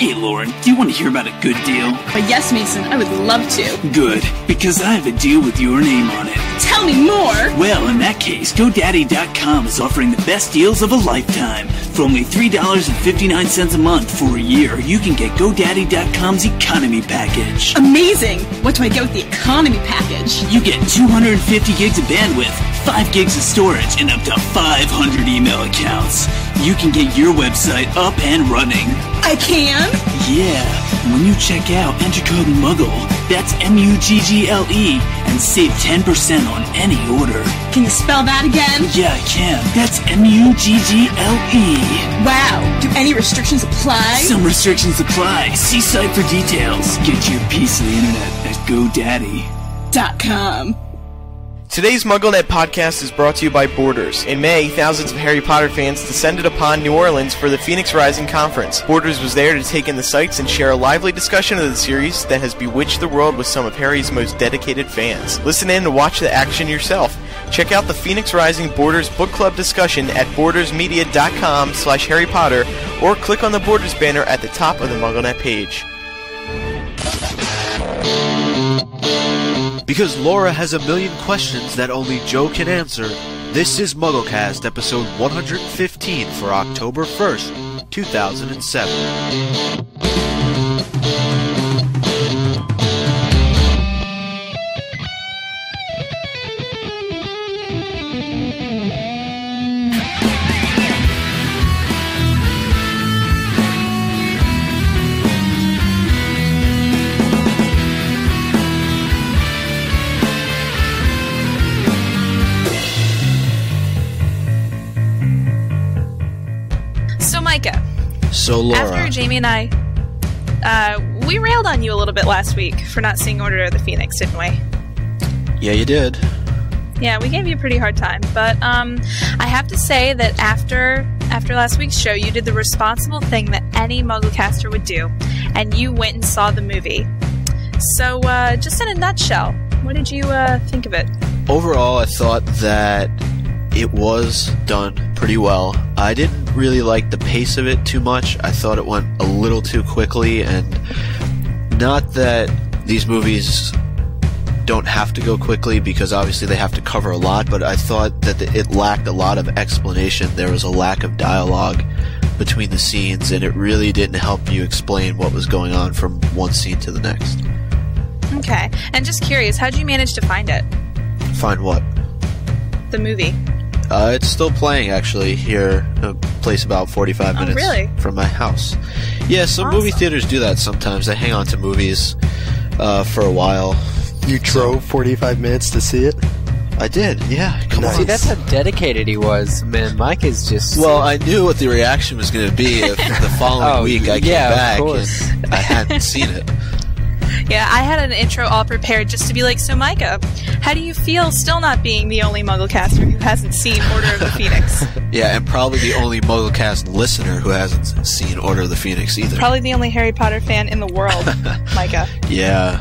Hey, Lauren, do you want to hear about a good deal? But yes, Mason, I would love to. Good, because I have a deal with your name on it. Tell me more! Well, in that case, GoDaddy.com is offering the best deals of a lifetime. For only $3.59 a month for a year, you can get GoDaddy.com's economy package. Amazing! What do I get with the economy package? You get 250 gigs of bandwidth, 5 gigs of storage, and up to 500 email accounts. You can get your website up and running. I can? Yeah. When you check out, enter code MUGGLE, that's MUGGLE, and save 10% on any order. Can you spell that again? Yeah, I can. That's MUGGLE. Wow. Do any restrictions apply? Some restrictions apply. See site for details. Get your piece of the internet at GoDaddy.com. Today's MuggleNet podcast is brought to you by Borders. In May, thousands of Harry Potter fans descended upon New Orleans for the Phoenix Rising Conference. Borders was there to take in the sights and share a lively discussion of the series that has bewitched the world with some of Harry's most dedicated fans. Listen in and watch the action yourself. Check out the Phoenix Rising Borders Book Club discussion at bordersmedia.com/Harry Potter or click on the Borders banner at the top of the MuggleNet page. Because Laura has a million questions that only Joe can answer, this is MuggleCast episode 115 for October 1st, 2007. Micah. So, Laura. After Jamie and I, we railed on you a little bit last week for not seeing Order of the Phoenix, didn't we? Yeah, you did. Yeah, we gave you a pretty hard time, but I have to say that after last week's show, you did the responsible thing that any MuggleCaster would do, and you went and saw the movie. So, just in a nutshell, what did you think of it? Overall, I thought that it was done pretty well. I didn't really like the pace of it too much. I thought it went a little too quickly, and not that these movies don't have to go quickly, because obviously they have to cover a lot, but I thought that it lacked a lot of explanation. There was a lack of dialogue between the scenes, and it really didn't help you explain what was going on from one scene to the next. Okay, and just curious, how'd you manage to find it? Find what? The movie. It's still playing, actually, here, a place about 45 minutes from my house. Yeah, some movie theaters do that sometimes. They hang on to movies for a while. You drove 45 minutes to see it? I did, yeah. Come on. See, that's how dedicated he was. Man, Mike is just... Well, I knew what the reaction was going to be if the following week I came back and I hadn't seen it. Yeah, I had an intro all prepared just to be like, so Micah, how do you feel still not being the only MuggleCaster who hasn't seen Order of the Phoenix? Yeah, and probably the only MuggleCast listener who hasn't seen Order of the Phoenix either. Probably the only Harry Potter fan in the world, Micah. Yeah.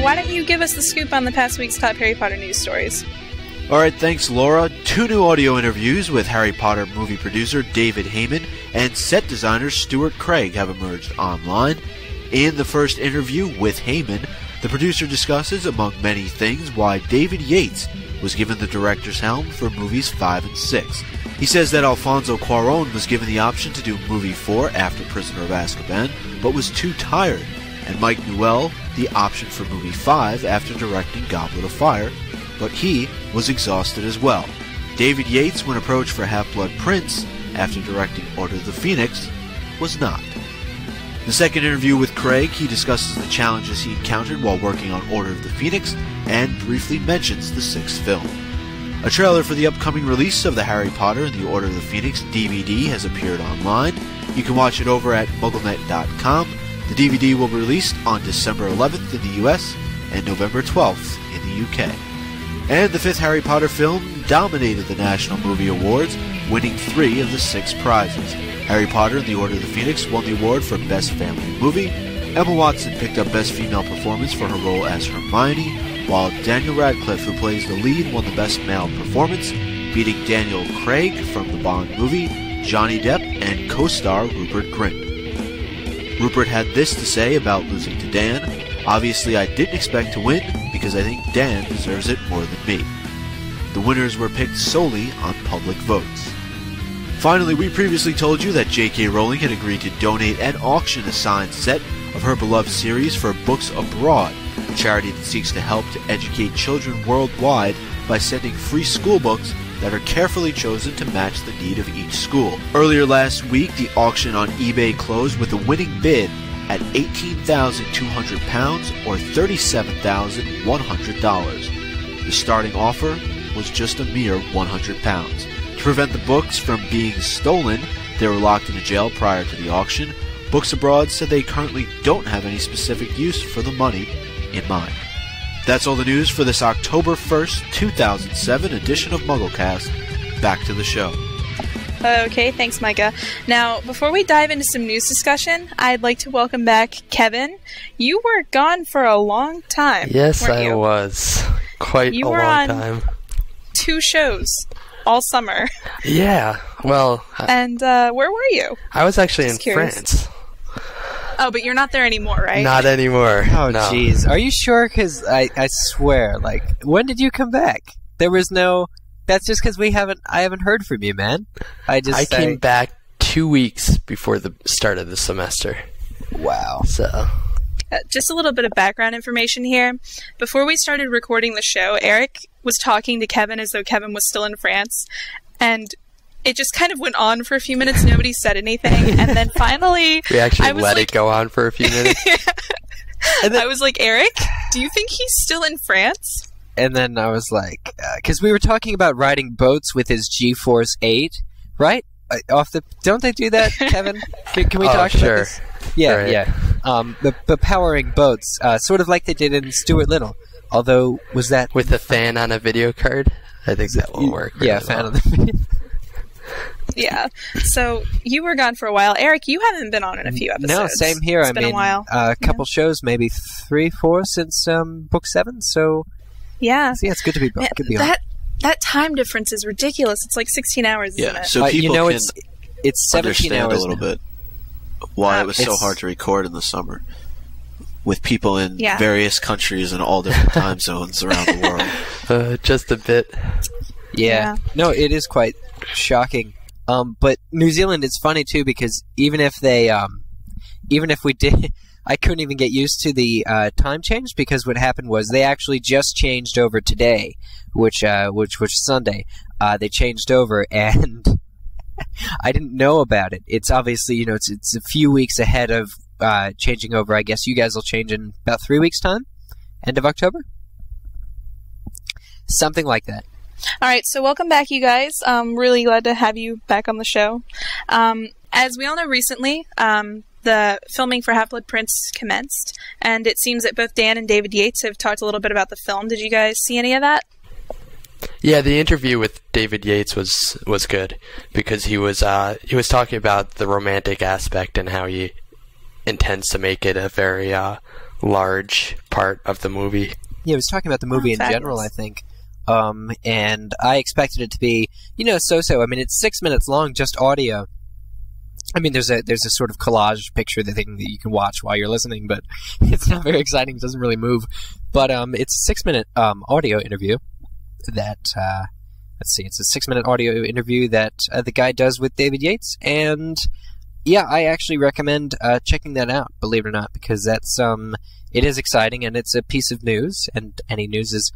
Why don't you give us the scoop on the past week's top Harry Potter news stories? Alright, thanks Laura. 2 new audio interviews with Harry Potter movie producer David Heyman and set designer Stuart Craig have emerged online. In the first interview with Heyman, the producer discusses, among many things, why David Yates was given the director's helm for movies 5 and 6. He says that Alfonso Cuarón was given the option to do movie 4 after Prisoner of Azkaban, but was too tired, and Mike Newell the option for movie 5 after directing Goblet of Fire, but he was exhausted as well. David Yates, when approached for Half-Blood Prince after directing Order of the Phoenix, was not. The second interview with Craig, he discusses the challenges he encountered while working on Order of the Phoenix and briefly mentions the 6th film. A trailer for the upcoming release of the Harry Potter and the Order of the Phoenix DVD has appeared online. You can watch it over at MuggleNet.com. The DVD will be released on December 11th in the US and November 12th in the UK. And the fifth Harry Potter film dominated the National Movie Awards, winning 3 of the 6 prizes. Harry Potter and the Order of the Phoenix won the award for Best Family Movie. Emma Watson picked up Best Female Performance for her role as Hermione, while Daniel Radcliffe, who plays the lead, won the Best Male Performance, beating Daniel Craig from the Bond movie, Johnny Depp, and co-star Rupert Grint. Rupert had this to say about losing to Dan. Obviously, I didn't expect to win because I think Dan deserves it more than me. The winners were picked solely on public votes. Finally, we previously told you that J.K. Rowling had agreed to donate and auction a signed set of her beloved series for Books Abroad, a charity that seeks to help to educate children worldwide by sending free school books that are carefully chosen to match the need of each school. Earlier last week, the auction on eBay closed with a winning bid at £18,200 or $37,100. The starting offer was just a mere £100. To prevent the books from being stolen, they were locked into jail prior to the auction. Books Abroad said they currently don't have any specific use for the money in mind. That's all the news for this October 1st, 2007 edition of MuggleCast. Back to the show. Okay, thanks, Micah. Now, before we dive into some news discussion, I'd like to welcome back Kevin. You were gone for a long time. Yes, weren't I you? was. Quite You a were long on time. 2 shows all summer. Yeah, well... And where were you? I was actually in Just curious. France. Oh, but you're not there anymore, right? Not anymore. Oh, no. jeez. Are you sure? Because I swear, like, when did you come back? There was no... That's just because I haven't heard from you, man. I came back 2 weeks before the start of the semester. Wow. So... Just a little bit of background information here. Before we started recording the show, Eric was talking to Kevin as though Kevin was still in France, and it just kind of went on for a few minutes. Nobody said anything, and then finally... We actually let like, it go on for a few minutes. And then, I was like, Eric, do you think he's still in France? and then I was like... Because we were talking about riding boats with his G-Force 8, right? Don't they do that, Kevin? Can we talk sure. about this? Yeah, Right. yeah. The powering boats, sort of like they did in Stuart Little. Although, was that... With a fan on a video card? I think that will work. Yeah, really fan well. of the... Yeah. So you were gone for a while. Eric, you haven't been on in a few episodes. No, same here. It's been a while. A couple shows, maybe 3, 4 since Book 7. So Yeah. yeah, it's good to be Man, good to be on. that time difference is ridiculous. It's like 16 hours, isn't Yeah, it? so people you know, can it's 17 understand hours a little now. bit why it was so It's- hard to record in the summer with people in Yeah. various countries and all different time zones around the world. Just a bit. Yeah. No, it is quite shocking. But New Zealand is funny too because even if we did, I couldn't even get used to the time change because what happened was they actually just changed over today, which was Sunday. They changed over and I didn't know about it. It's obviously it's a few weeks ahead of changing over. I guess you guys will change in about 3 weeks' time, end of October, something like that. All right, so welcome back, you guys. Really glad to have you back on the show. As we all know, recently, the filming for Half-Blood Prince commenced, and it seems that both Dan and David Yates have talked a little bit about the film. Did you guys see any of that? Yeah, the interview with David Yates was good because he was talking about the romantic aspect and how he intends to make it a very large part of the movie. Yeah, he was talking about the movie in general, I think. And I expected it to be, so-so. I mean, it's 6 minutes long, just audio. I mean, there's a sort of collage picture thing that you can watch while you're listening, but it's not very exciting. It doesn't really move. But it's a 6-minute audio interview that, let's see, it's a 6-minute audio interview that the guy does with David Yates. And, yeah, I actually recommend checking that out, believe it or not, because that's it is exciting, and it's a piece of news, and any news is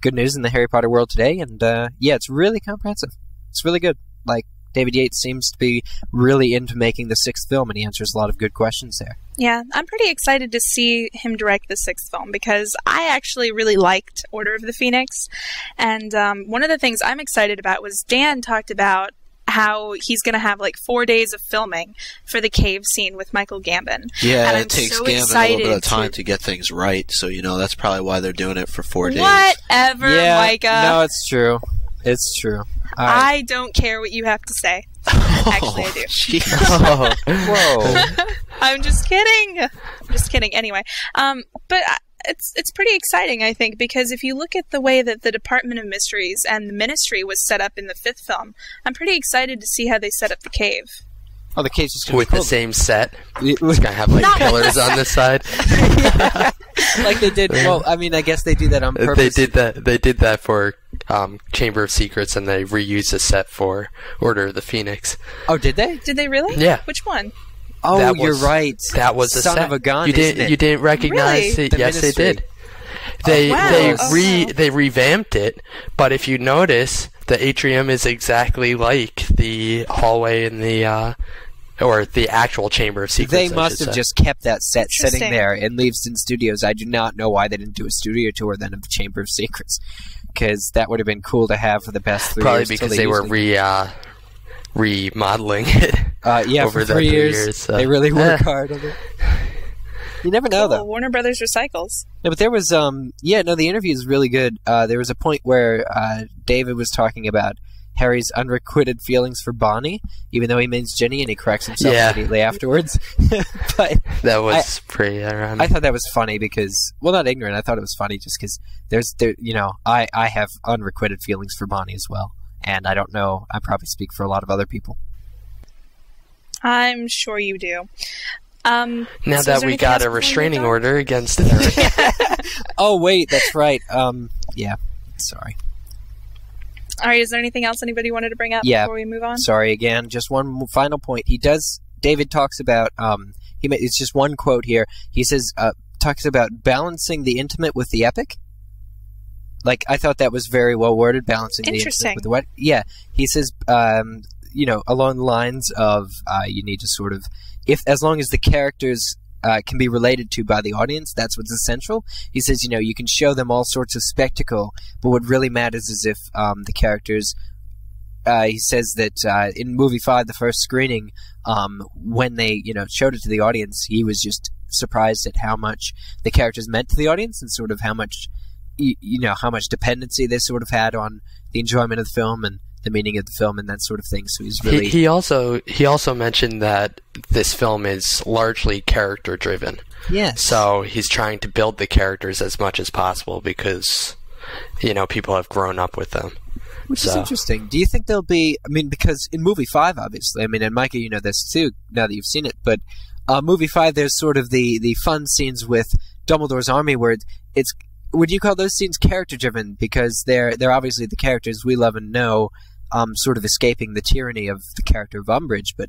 good news in the Harry Potter world today, and yeah, it's really comprehensive. It's really good. Like, David Yates seems to be really into making the 6th film, and he answers a lot of good questions there. Yeah, I'm pretty excited to see him direct the 6th film because I actually really liked Order of the Phoenix. And one of the things I'm excited about was Dan talked about how he's going to have like 4 days of filming for the cave scene with Michael Gambon. Yeah, and it takes Gambon a little bit of time to get things right, so that's probably why they're doing it for 4 days. Whatever, yeah, Micah. No, it's true. It's true. I don't care what you have to say. Actually, I do. Oh, whoa. I'm just kidding. Anyway, but it's pretty exciting, I think, because if you look at the way that the Department of Mysteries and the Ministry was set up in the 5th film, I'm pretty excited to see how they set up the cave. Oh, the cave's just going to with the same set. It's going to have like pillars on the side. Like they did. Well, I mean, I guess they do that on purpose. They did that for Chamber of Secrets, and they reused the set for Order of the Phoenix. Oh, did they? Did they really? Yeah. Which one? Oh, you're right. That was a Son set. of a gun. You didn't recognize Really? it? Yes, Ministry. they did. They revamped it, but if you notice, the atrium is exactly like the hallway in the or the actual Chamber of Secrets. They must have just kept that set sitting there in Leavesden Studios. I do not know why they didn't do a studio tour then of the Chamber of Secrets, because that would have been cool to have for the past 3 years. Probably because they were remodeling it. Yeah, over for the 3 years. 3 years. So. They really work hard on it. You never know, though. Warner Brothers Recycles. No, but there was, the interview is really good. There was a point where David was talking about Harry's unrequited feelings for Bonnie, even though he means Ginny, and he corrects himself immediately afterwards. But that was pretty ironic. I thought that was funny because, well, not ignorant. I thought it was funny just because I have unrequited feelings for Bonnie as well, and I don't know. I probably speak for a lot of other people. I'm sure you do. Now that we got a restraining order against Eric. Oh, wait, that's right. Yeah, sorry. All right, is there anything else anybody wanted to bring up before we move on? Sorry again. Just one final point. David talks about, it's just one quote here. He says, talks about balancing the intimate with the epic. Like, I thought that was very well worded, balancing the intimate with the what? Yeah. He says, along the lines of, you need to sort of, as long as the characters can be related to by the audience, that's what's essential. He says, you can show them all sorts of spectacle, but what really matters is if the characters. He says that in movie 5, the first screening, when they showed it to the audience, he was just surprised at how much the characters meant to the audience and sort of how much how much dependency they sort of had on the enjoyment of the film and the meaning of the film and that sort of thing. So he's really he also mentioned that this film is largely character driven. Yes. So he's trying to build the characters as much as possible because people have grown up with them. Which is interesting. Do you think there'll be? I mean, because in movie 5, obviously, and Micah, you know this too now that you've seen it. But movie 5, there's sort of the fun scenes with Dumbledore's army where it's. Would you call those scenes character driven because they're obviously the characters we love and know, sort of escaping the tyranny of the character of Umbridge? But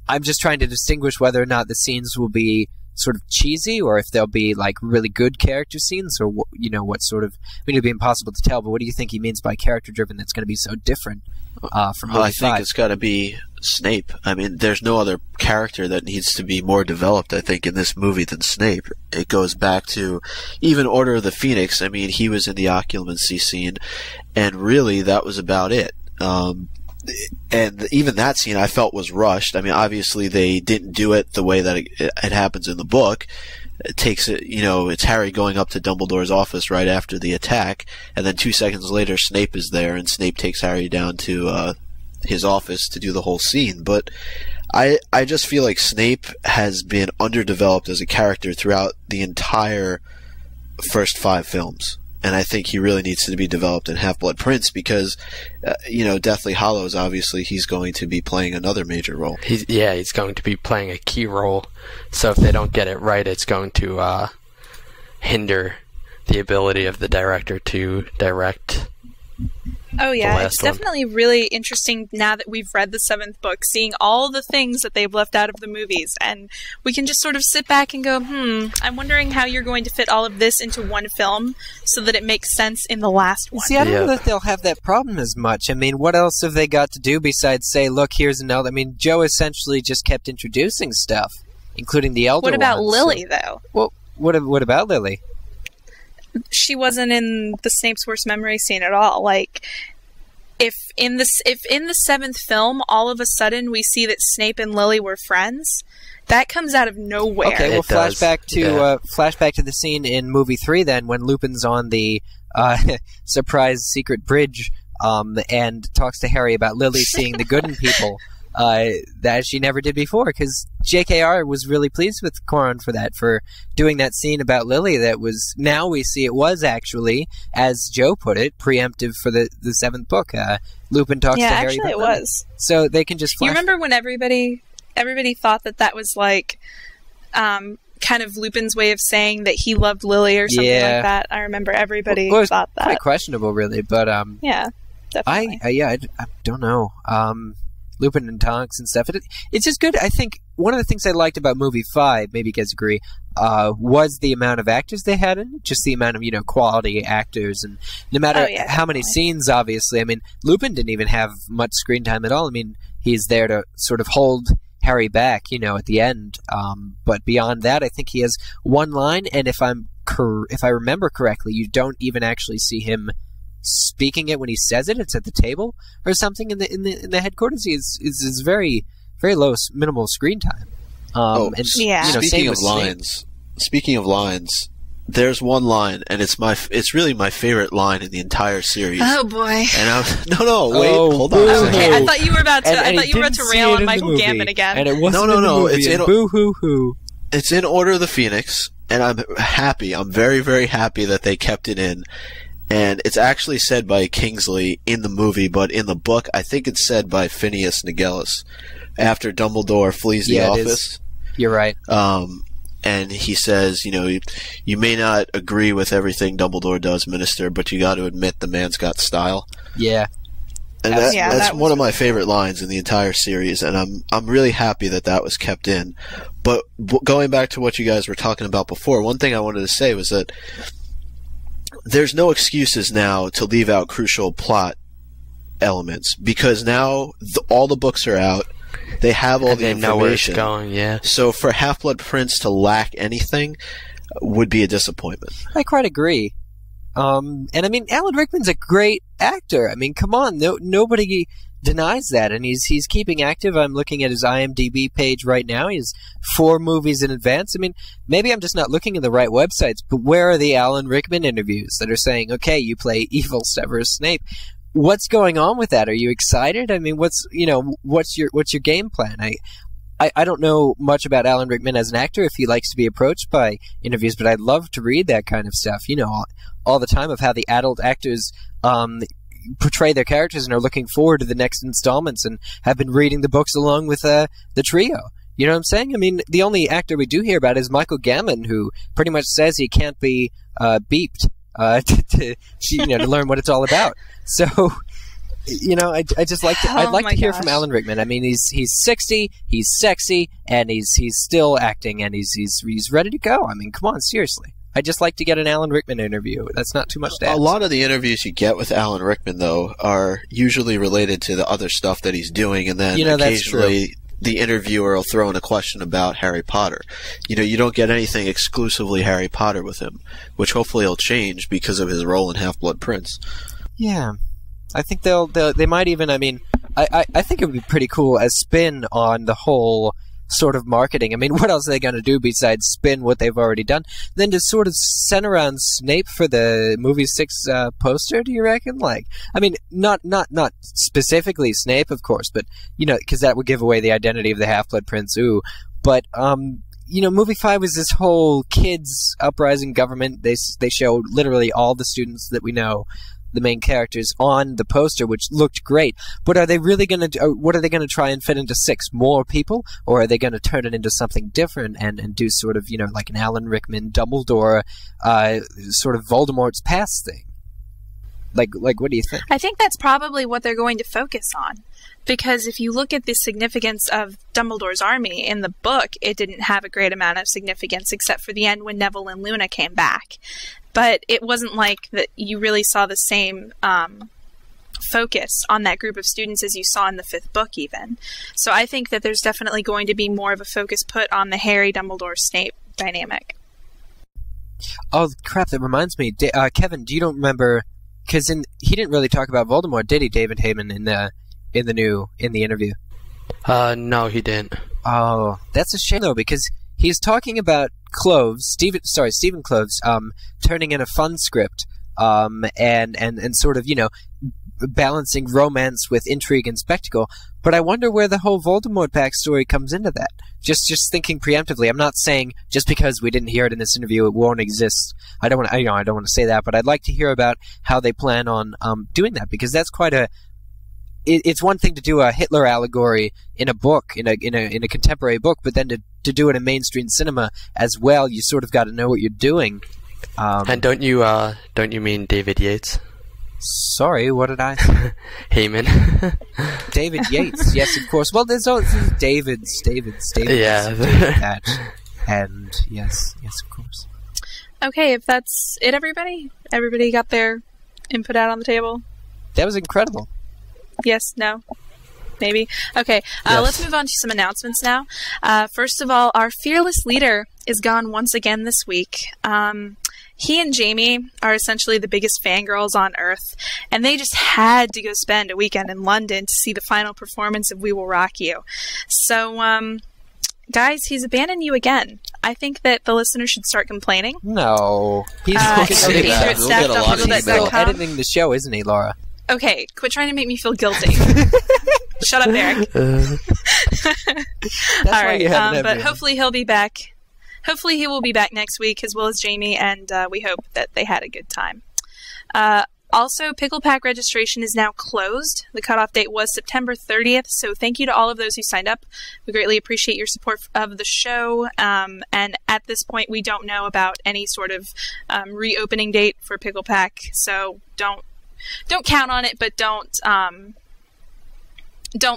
I'm just trying to distinguish whether or not the scenes will be sort of cheesy or if they'll be like really good character scenes or what sort of. I mean, it'd be impossible to tell. But what do you think he means by character driven? That's going to be so different from movie 5? I think it's got to be Snape. I mean, there's no other character that needs to be more developed, I think, in this movie than Snape. It goes back to even Order of the Phoenix. I mean, he was in the occlumency scene, and really that was about it. And even that scene I felt was rushed. I mean, obviously they didn't do it the way that it happens in the book. It takes it, it's Harry going up to Dumbledore's office right after the attack, and then 2 seconds later Snape is there, and Snape takes Harry down to his office to do the whole scene. But I just feel like Snape has been underdeveloped as a character throughout the entire first 5 films. And I think he really needs to be developed in Half-Blood Prince because, Deathly Hallows, obviously, he's going to be playing another major role. He's going to be playing a key role. So if they don't get it right, it's going to hinder the ability of the director to direct Oh yeah, last it's one. definitely really interesting now that we've read the 7th book, seeing all the things that they've left out of the movies, and we can just sort of sit back and go, I'm wondering how you're going to fit all of this into one film so that it makes sense in the last one. See, I don't know that they'll have that problem as much. I mean, what else have they got to do besides say, look, here's another... I mean, Joe essentially just kept introducing stuff, including the Elder What about ones, Lily, though? Well, what about Lily? She wasn't in the Snape's worst memory scene at all. Like, if in the 7th film, all of a sudden we see that Snape and Lily were friends, that comes out of nowhere. Okay, well, It does. flashback to the scene in movie 3 then, when Lupin's on the surprise secret bridge and talks to Harry about Lily seeing the good in people. That she never did before, because JKR was really pleased with Coron for doing that scene about Lily. That was, now we see it was actually, as Joe put it, preemptive for the 7th book. Lupin talks to Harry. Yeah, actually it was. So they can just flash. You remember when everybody thought that was like kind of Lupin's way of saying that he loved Lily or something like that? I remember everybody thought that. Quite questionable, really, but yeah, definitely. I don't know. Lupin and Tonks and stuff. It's just good. I think one of the things I liked about movie 5, maybe you guys agree, was the amount of actors they had in it. Just the amount of, quality actors. And no matter how many scenes, obviously. I mean, Lupin didn't even have much screen time at all. I mean, he's there to sort of hold Harry back, at the end. But beyond that, I think he has one line, and if I remember correctly, you don't even actually see him speaking it when he says it. It's at the table or something in the headquarters. Is very, very low, minimal screen time. Speaking of lines, there's one line, and it's really my favorite line in the entire series. Oh boy! And hold on. Okay, I thought you were about to rail on Michael Gambon again. And it wasn't It's in boo hoo hoo. It's in Order of the Phoenix, and I'm happy. I'm very, very happy that they kept it in. And it's actually said by Kingsley in the movie, but in the book, I think it's said by Phineas Nigellus after Dumbledore flees the office. You're right. And he says, you may not agree with everything Dumbledore does, Minister, but you got to admit the man's got style. Yeah. And that's one of my favorite lines in the entire series, and I'm really happy that was kept in. But going back to what you guys were talking about before, one thing I wanted to say was that there's no excuses now to leave out crucial plot elements, because now all the books are out. They have all the information. Know where it's going, yeah. So for Half-Blood Prince to lack anything would be a disappointment. I quite agree. And I mean, Alan Rickman's a great actor. I mean, come on, nobody denies that, and he's keeping active. I'm looking at his IMDb page right now. He has 4 movies in advance. I mean, maybe I'm just not looking in the right websites, but where are the Alan Rickman interviews that are saying, okay, you play evil Severus Snape? What's going on with that? Are you excited? I mean, what's your game plan? I don't know much about Alan Rickman as an actor, if he likes to be approached by interviews, but I'd love to read that kind of stuff, all the time, of how the adult actors portray their characters and are looking forward to the next installments and have been reading the books along with the trio. You know what I'm saying? I mean, the only actor we do hear about is Michael Gambon, who pretty much says he can't be beeped to learn what it's all about. So, I just like to, I'd like to hear from Alan Rickman. I mean, he's 60, he's sexy, and he's still acting, and he's ready to go. I mean, come on, seriously. I just like to get an Alan Rickman interview. That's not too much to ask. A lot of the interviews you get with Alan Rickman, though, are usually related to the other stuff that he's doing, and then occasionally the interviewer will throw in a question about Harry Potter. You don't get anything exclusively Harry Potter with him, which hopefully will change because of his role in Half-Blood Prince. Yeah. I think they might even, I mean, I think it would be pretty cool as spin on the whole sort of marketing. I mean, what else are they going to do besides spin what they've already done? Then to sort of center around Snape for the movie 6 poster, do you reckon? Like, I mean, not specifically Snape, of course, but, because that would give away the identity of the Half-Blood Prince, but, movie 5 was this whole kids uprising government. They show literally all the students that we know, the main characters, on the poster, which looked great. But are they really going to? What are they going to try and fit into 6 more people, or are they going to turn it into something different and do sort of like an Alan Rickman Dumbledore sort of Voldemort's past thing? Like, what do you think? I think that's probably what they're going to focus on. Because if you look at the significance of Dumbledore's army in the book, it didn't have a great amount of significance except for the end when Neville and Luna came back. But it wasn't like that you really saw the same focus on that group of students as you saw in the 5th book even. So I think that there's definitely going to be more of a focus put on the Harry, Dumbledore, Snape dynamic. Oh, crap, that reminds me. Kevin, do you don't remember... Because he didn't really talk about Voldemort, did he, David Heyman, in the interview? No, he didn't. Oh, that's a shame though, because he's talking about Stephen Kloves, turning in a fun script, and sort of, balancing romance with intrigue and spectacle. But I wonder where the whole Voldemort backstory comes into that. Just thinking preemptively. I'm not saying just because we didn't hear it in this interview it won't exist. I don't want to say that, but I'd like to hear about how they plan on doing that, because that's quite a. It's one thing to do a Hitler allegory in a book, in a contemporary book, but then to do it in mainstream cinema as well, you sort of got to know what you're doing. And don't you mean David Yates? Sorry, what did I say? Heyman. David Yates, yes, of course. Well, there's David's. Yeah. That, and yes, of course. Okay, if that's it, everybody got their input out on the table? That was incredible. Yes, no, maybe. Okay, Yes. Let's move on to some announcements now. First of all, our fearless leader is gone once again this week. He and Jamie are essentially the biggest fangirls on Earth, and they just had to go spend a weekend in London to see the final performance of We Will Rock You. So, guys, he's abandoned you again. I think that the listeners should start complaining. No. He's staff.MuggleCast.com. editing the show, isn't he, Laura? Okay, quit trying to make me feel guilty. Shut up, Eric. All right, but hopefully he'll be back. Hopefully he will be back next week, as well as Jamie, and we hope that they had a good time. Also, Pickle Pack registration is now closed. The cutoff date was September 30th, so thank you to all of those who signed up. We greatly appreciate your support of the show, and at this point we don't know about any sort of reopening date for Pickle Pack, so don't count on it, but don't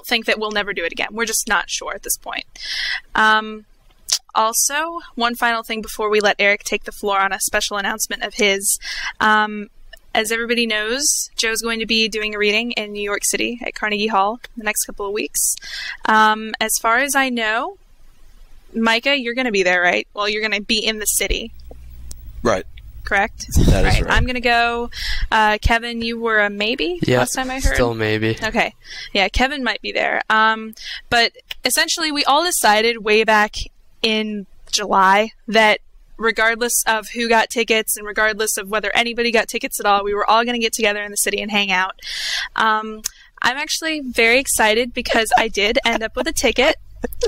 think that we'll never do it again. We're just not sure at this point. Also, one final thing before we let Eric take the floor on a special announcement of his. As everybody knows, Joe's going to be doing a reading in New York City at Carnegie Hall in the next couple of weeks. As far as I know, Micah, you're going to be there, right? Well, you're going to be in the city. Right. Correct? That is right. I'm going to go. Kevin, you were a maybe last time I heard? Still maybe. Okay. Yeah, Kevin might be there. But essentially, we all decided way back in July that regardless of who got tickets and regardless of whether anybody got tickets at all, we were all going to get together in the city and hang out. I'm actually very excited because I did end up with a ticket.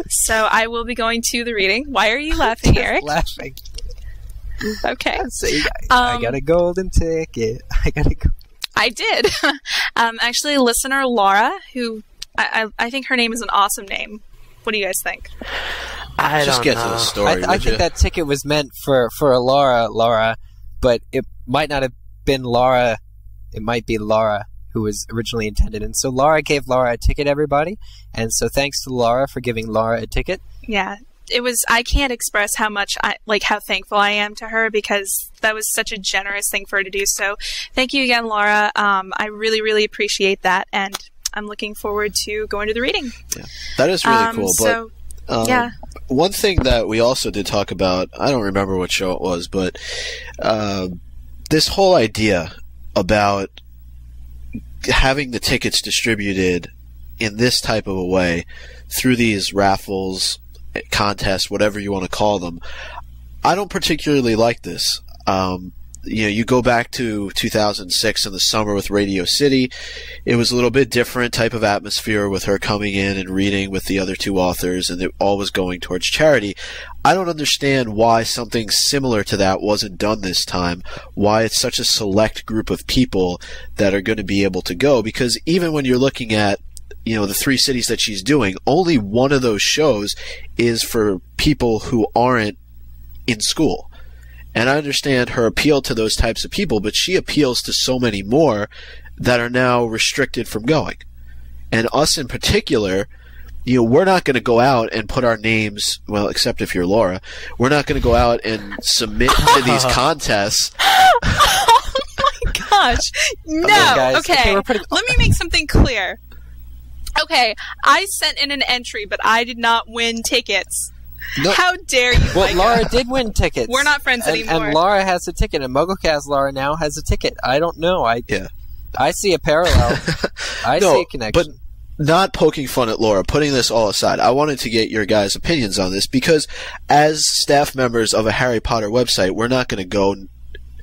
So I will be going to the reading. Why are you laughing, Eric? Laughing. Okay. I got a golden ticket. I did. Actually, listener Laura, who I think her name is an awesome name. What do you guys think? I Just don't get know. to the story. I think that ticket was meant for Laura, but it might not have been Laura. It might be Laura who was originally intended. And so Laura gave Laura a ticket, everybody. And so thanks to Laura for giving Laura a ticket. Yeah. It was, I can't express how much how thankful I am to her, because that was such a generous thing for her to do. So thank you again, Laura. I really, really appreciate that. And I'm looking forward to going to the reading. Yeah, that is really cool. So, but yeah. One thing that we also did talk about, I don't remember what show it was, but this whole idea about having the tickets distributed in this type of a way through these raffles, contests, whatever you want to call them, I don't particularly like this. You go back to 2006 in the summer with Radio City. It was a little bit different type of atmosphere with her coming in and reading with the other two authors, and it all was going towards charity. I don't understand why something similar to that wasn't done this time, why it's such a select group of people that are going to be able to go, because even when you're looking at the 3 cities that she's doing, only one of those shows is for people who aren't in school. And I understand her appeal to those types of people, but she appeals to so many more that are now restricted from going. And us in particular, we're not going to go out and put our names, well, except if you're Laura, we're not going to go out and submit to these contests. Oh my gosh. No. Guys, okay. Let me make something clear. Okay, I sent in an entry, but I did not win tickets. No. How dare you, Well, Micah? Laura did win tickets. We're not friends anymore. And Laura has a ticket, and MuggleCast Laura now has a ticket. I don't know. I see a parallel. I see a connection. But not poking fun at Laura, putting this all aside, I wanted to get your guys' opinions on this, because as staff members of a Harry Potter website, we're not going to go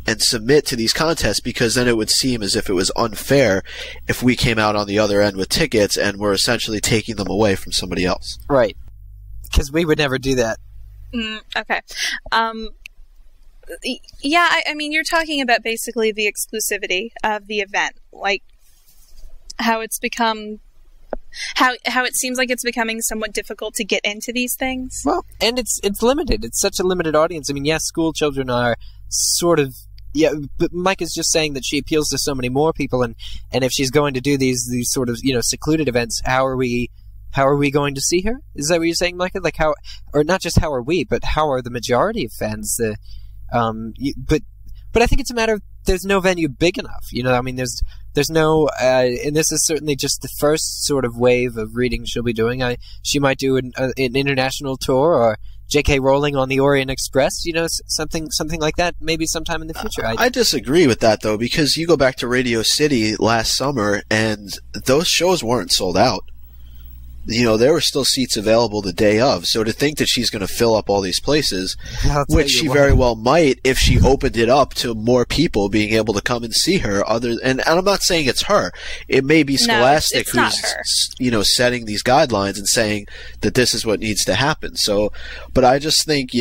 and submit to these contests, because then it would seem as if it was unfair if we came out on the other end with tickets and we're essentially taking them away from somebody else. Right. Because we would never do that. Okay. Yeah, I mean, you're talking about basically the exclusivity of the event, like how it's become, how it seems like it's becoming somewhat difficult to get into these things. Well, and it's limited. It's such a limited audience. I mean, yes, school children are sort of. Yeah, but Mike is just saying that she appeals to so many more people, and if she's going to do these sort of secluded events, how are we going to see her? Is that what you're saying, Micah? Like how, or not just how are we, but how are the majority of fans? But I think it's a matter of there's no venue big enough. I mean, there's no, and this is certainly just the first sort of wave of reading she'll be doing. She might do an international tour, or J.K. Rowling on the Orient Express, something like that, maybe sometime in the future. I disagree with that, though, because you go back to Radio City last summer, and those shows weren't sold out. There were still seats available the day of. So to think that she's going to fill up all these places, which she very well might if she opened it up to more people being able to come and see her. And I'm not saying it's her. It may be Scholastic who's setting these guidelines and saying that this is what needs to happen. So, but I just think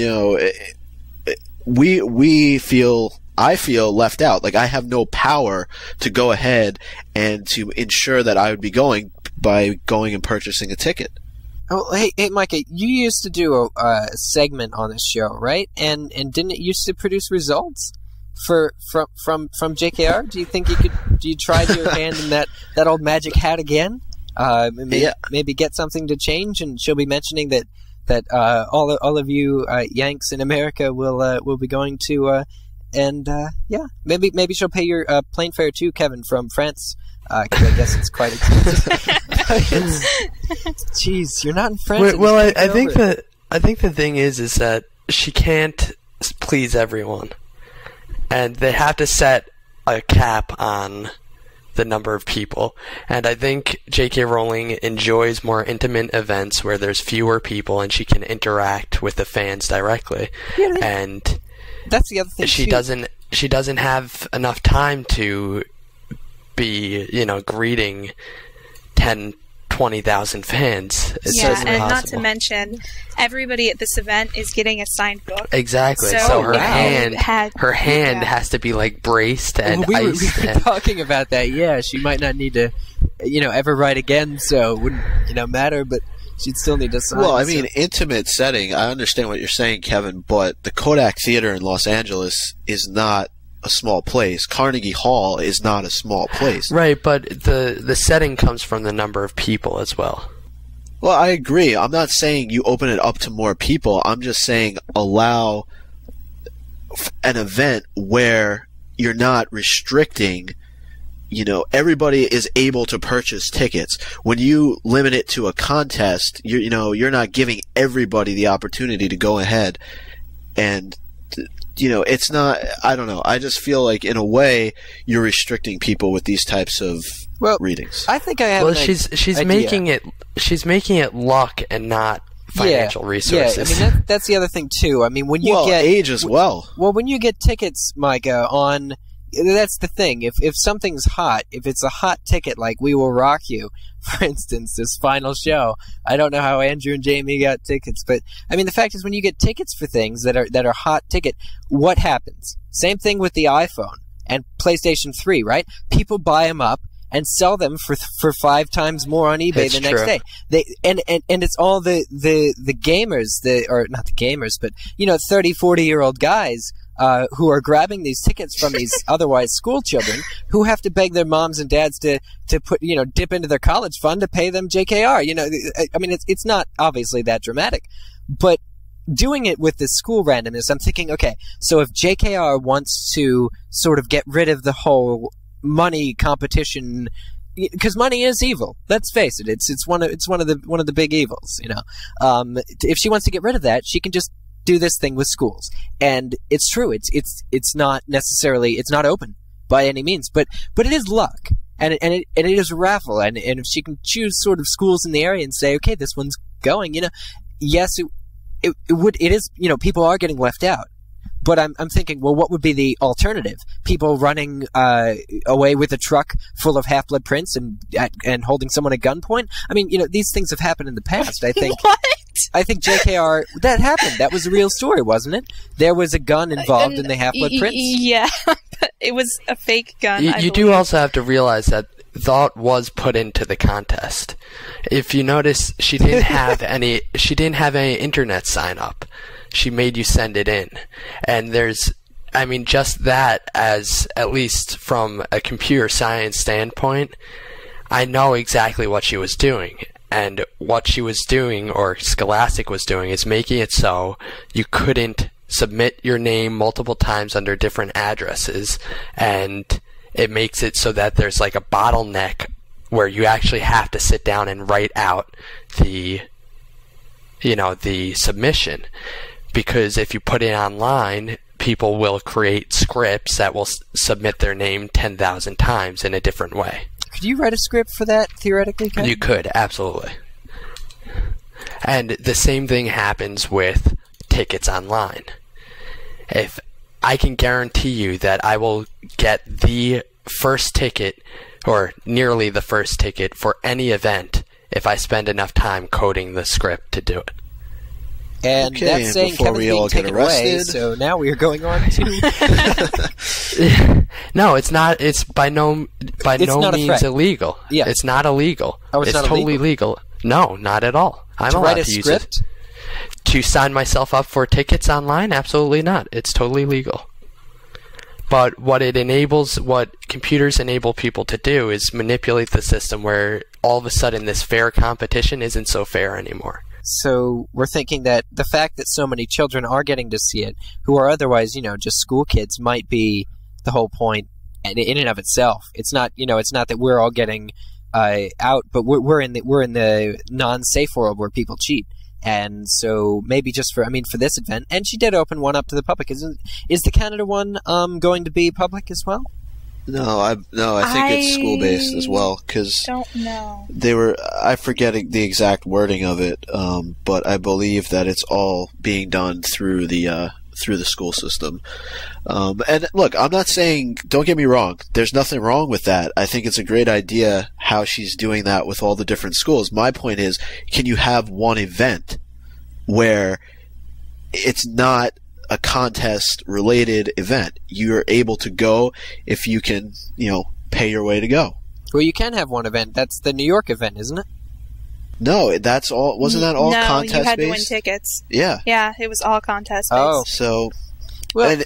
I feel left out. Like I have no power to go ahead and to ensure that I would be going by going and purchasing a ticket. Oh, hey, Micah, you used to do a segment on this show, right? And didn't it used to produce results from JKR? Do you think do you try your hand in that old magic hat again? Maybe get something to change, and she'll be mentioning that all of you Yanks in America will be going to. Maybe she'll pay your plane fare too, Kevin, from France, because I guess it's quite expensive. Jeez, you're not in France. Well, I think the thing is that she can't please everyone, and they have to set a cap on the number of people. And I think J.K. Rowling enjoys more intimate events where there's fewer people and she can interact with the fans directly. Yeah, and that's the other thing. She doesn't have enough time to be, greeting 10, 20,000 fans. And not to mention, everybody at this event is getting a signed book. Exactly. So her hand has to be braced and iced. We were talking about that. Yeah, she might not need to, ever write again, so it wouldn't, matter, but she'd still need to sign. Well, I mean, intimate setting, I understand what you're saying, Kevin, but the Kodak Theater in Los Angeles is not a small place. Carnegie Hall is not a small place. Right, but the setting comes from the number of people as well. Well, I agree. I'm not saying you open it up to more people. I'm just saying allow an event where you're not restricting, everybody is able to purchase tickets. When you limit it to a contest, you're not giving everybody the opportunity to go ahead and it's not, I don't know. I just feel like in a way you're restricting people with these types of readings. I think I have. Well, she's making it luck and not financial resources. Yeah, I mean that's the other thing too. I mean when you get age as well. Well, when you get tickets, Micah, on. That's the thing. If something's hot, if it's a hot ticket like We Will Rock You, for instance, this final show, I don't know how Andrew and Jamie got tickets, but I mean the fact is when you get tickets for things that are hot ticket, what happens? Same thing with the iPhone and PlayStation 3, right? People buy them up and sell them for 5 times more on eBay the next day. And it's all the gamers, or not the gamers, but 30, 40-year-old guys. who are grabbing these tickets from these otherwise school children who have to beg their moms and dads to put, dip into their college fund to pay them JKR. I mean, it's not obviously that dramatic, but doing it with this school randomness, I'm thinking, okay, so if JKR wants to sort of get rid of the whole money competition, because money is evil. Let's face it; it's one of the big evils. If she wants to get rid of that, she can just do this thing with schools. And it's true. It's not necessarily, it's not open by any means, but it is luck, and it is a raffle. And if she can choose sort of schools in the area and say, okay, this one's going, yes, it is, people are getting left out. But I'm thinking, well, what would be the alternative? People running away with a truck full of Half-Blood Prince and holding someone at gunpoint? I mean, these things have happened in the past, I think. What? I think JKR, that happened. That was a real story, wasn't it? There was a gun involved in the Half-Blood Prince. Yeah, but it was a fake gun. You do also have to realize that thought was put into the contest. If you notice, she didn't have any internet sign up. She made you send it in. And just that, as at least from a computer science standpoint, I know exactly what she was doing. And what she was doing, or Scholastic was doing, is making it so you couldn't submit your name multiple times under different addresses, and it makes it so that there's like a bottleneck where you actually have to sit down and write out the submission. Because if you put it online, people will create scripts that will submit their name 10,000 times in a different way. Could you write a script for that, theoretically, Ken? You could, absolutely. And the same thing happens with tickets online. If I can guarantee you that I will get the first ticket, or nearly the first ticket, for any event if I spend enough time coding the script to do it. And okay, that's saying Kevin's being taken away, so now we are going on to... No, it's not. It's by no means illegal. Yeah. It's not illegal. Oh, it's not totally legal. No, not at all. I'm to allowed write a to use script? it. To sign myself up for tickets online? Absolutely not. It's totally legal. But what computers enable people to do is manipulate the system where all of a sudden this fair competition isn't so fair anymore. So we're thinking that the fact that so many children are getting to see it, who are otherwise, just school kids, might be the whole point in and of itself. It's not, it's not that we're all getting out, but we're in the non-safe world where people cheat. And so maybe just for this event, and she did open one up to the public. Is the Canada one going to be public as well? No, I think it's school-based as well, because don't know. I forget the exact wording of it, but I believe that it's all being done through the school system. And look, I'm not saying, don't get me wrong, there's nothing wrong with that. I think it's a great idea how she's doing that with all the different schools. My point is, can you have one event where it's not a contest-related event? You're able to go if you can, pay your way to go. Well, you can have one event. That's the New York event, isn't it? No, that's all. Wasn't that all contest-based? No, you had to win tickets. Yeah. Yeah, it was all contest-based. Oh. So, and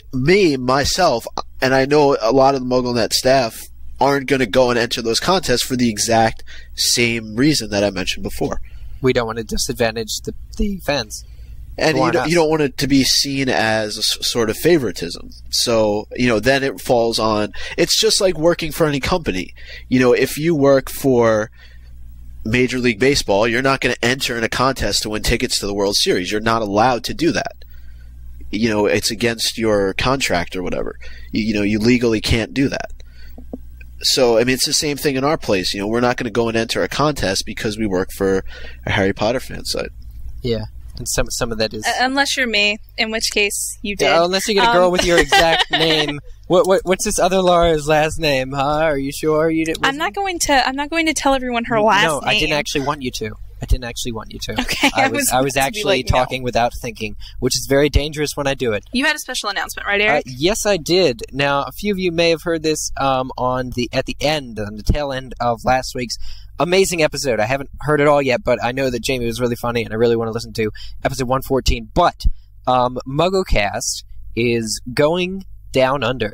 myself, and I know a lot of the MuggleNet staff aren't going to go and enter those contests for the exact same reason that I mentioned before. We don't want to disadvantage the fans. And you don't want it to be seen as a sort of favoritism. So, then it falls on... It's just like working for any company. If you work for Major League Baseball, you're not going to enter in a contest to win tickets to the World Series. You're not allowed to do that. It's against your contract or whatever. You legally can't do that. So, it's the same thing in our place. We're not going to go and enter a contest because we work for a Harry Potter fan site. Yeah. And some of that is... Unless you're me, in which case you did. Yeah, unless you get a girl with your exact name. What's this other Laura's last name? Huh? Are you sure you didn't? I'm not going to tell everyone her last name. No, I didn't actually want you to. Okay, I was actually talking without thinking, which is very dangerous when I do it. You had a special announcement, right, Eric? Yes, I did. Now, a few of you may have heard this on the tail end of last week's amazing episode. I haven't heard it all yet, but I know that Jamie was really funny, and I really want to listen to episode 114. But MuggleCast is going down under.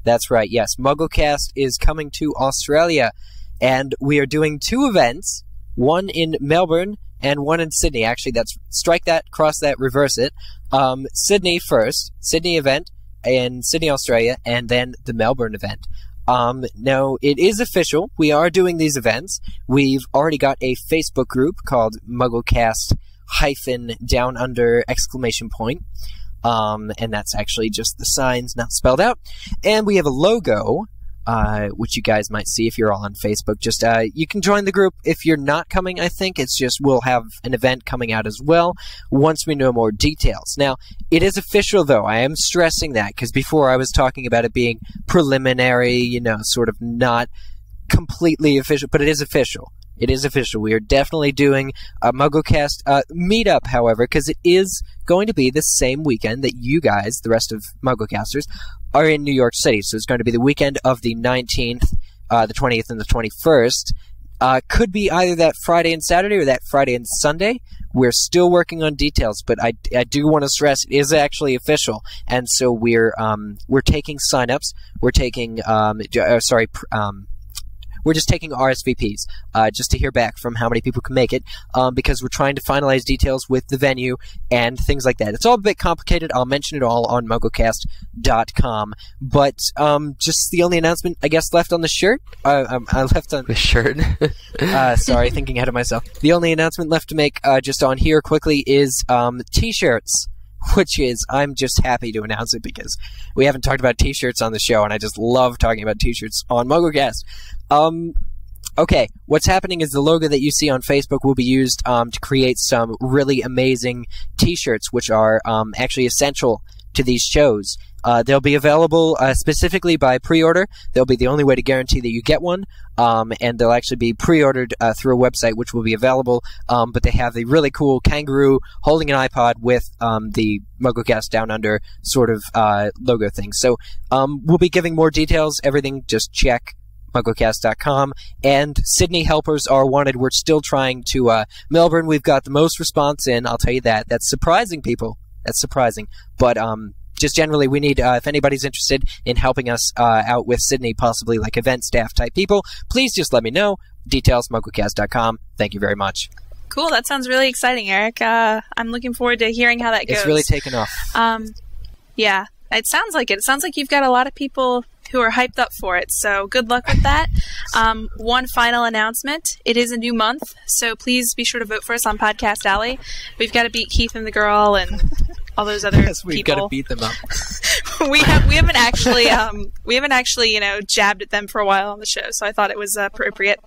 That's right, yes. MuggleCast is coming to Australia, and we are doing 2 events, one in Melbourne and one in Sydney. Actually, that's strike that, cross that, reverse it. Sydney first, Sydney event in Sydney, Australia, and then the Melbourne event. Now, it is official. We are doing these events. We've already got a Facebook group called MuggleCast Down Under ! And that's actually just the signs not spelled out. And we have a logo, which you guys might see if you're all on Facebook. Just, you can join the group if you're not coming, I think. It's just we'll have an event coming out as well once we know more details. Now, it is official, though. I am stressing that, because before I was talking about it being preliminary, you know, sort of not completely official, but it is official. It is official. We are definitely doing a MuggleCast meetup, however, because it is going to be the same weekend that you guys, the rest of MuggleCasters, are in New York City. So it's going to be the weekend of the 19th, the 20th, and the 21st. Could be either that Friday and Saturday or that Friday and Sunday. We're still working on details, but I do want to stress it is actually official, and so we're taking signups. We're taking we're just taking RSVPs, just to hear back from how many people can make it, because we're trying to finalize details with the venue and things like that. It's all a bit complicated. I'll mention it all on MuggleCast.com. But just the only announcement, I guess, left on the shirt. I left on The shirt. sorry, thinking ahead of myself. The only announcement left to make just on here quickly is T-shirts. Which is, I'm just happy to announce it because we haven't talked about T-shirts on the show, and I just love talking about T-shirts on MuggleCast. Okay, what's happening is the logo that you see on Facebook will be used to create some really amazing T-shirts, which are actually essential to these shows. They'll be available specifically by pre-order. They'll be the only way to guarantee that you get one, and they'll actually be pre-ordered through a website which will be available, but they have the really cool kangaroo holding an iPod with the MuggleCast Down Under sort of logo thing. So we'll be giving more details, everything, just check MuggleCast.com, and Sydney helpers are wanted. We're still trying to Melbourne, we've got the most response in, I'll tell you that. That's surprising, people. That's surprising. But just generally, we need, if anybody's interested in helping us out with Sydney, possibly like event staff type people, please just let me know. Details, MuggleCast.com. Thank you very much. Cool, that sounds really exciting, Eric. I'm looking forward to hearing how that goes. It's really taken off. Yeah, it sounds like it. It sounds like you've got a lot of people who are hyped up for it, so good luck with that. One final announcement. It is a new month, so please be sure to vote for us on Podcast Alley. We've got to beat Keith and the Girl and all those other Yes, we've got to people. beat them up. we haven't actually jabbed at them for a while on the show, so I thought it was appropriate.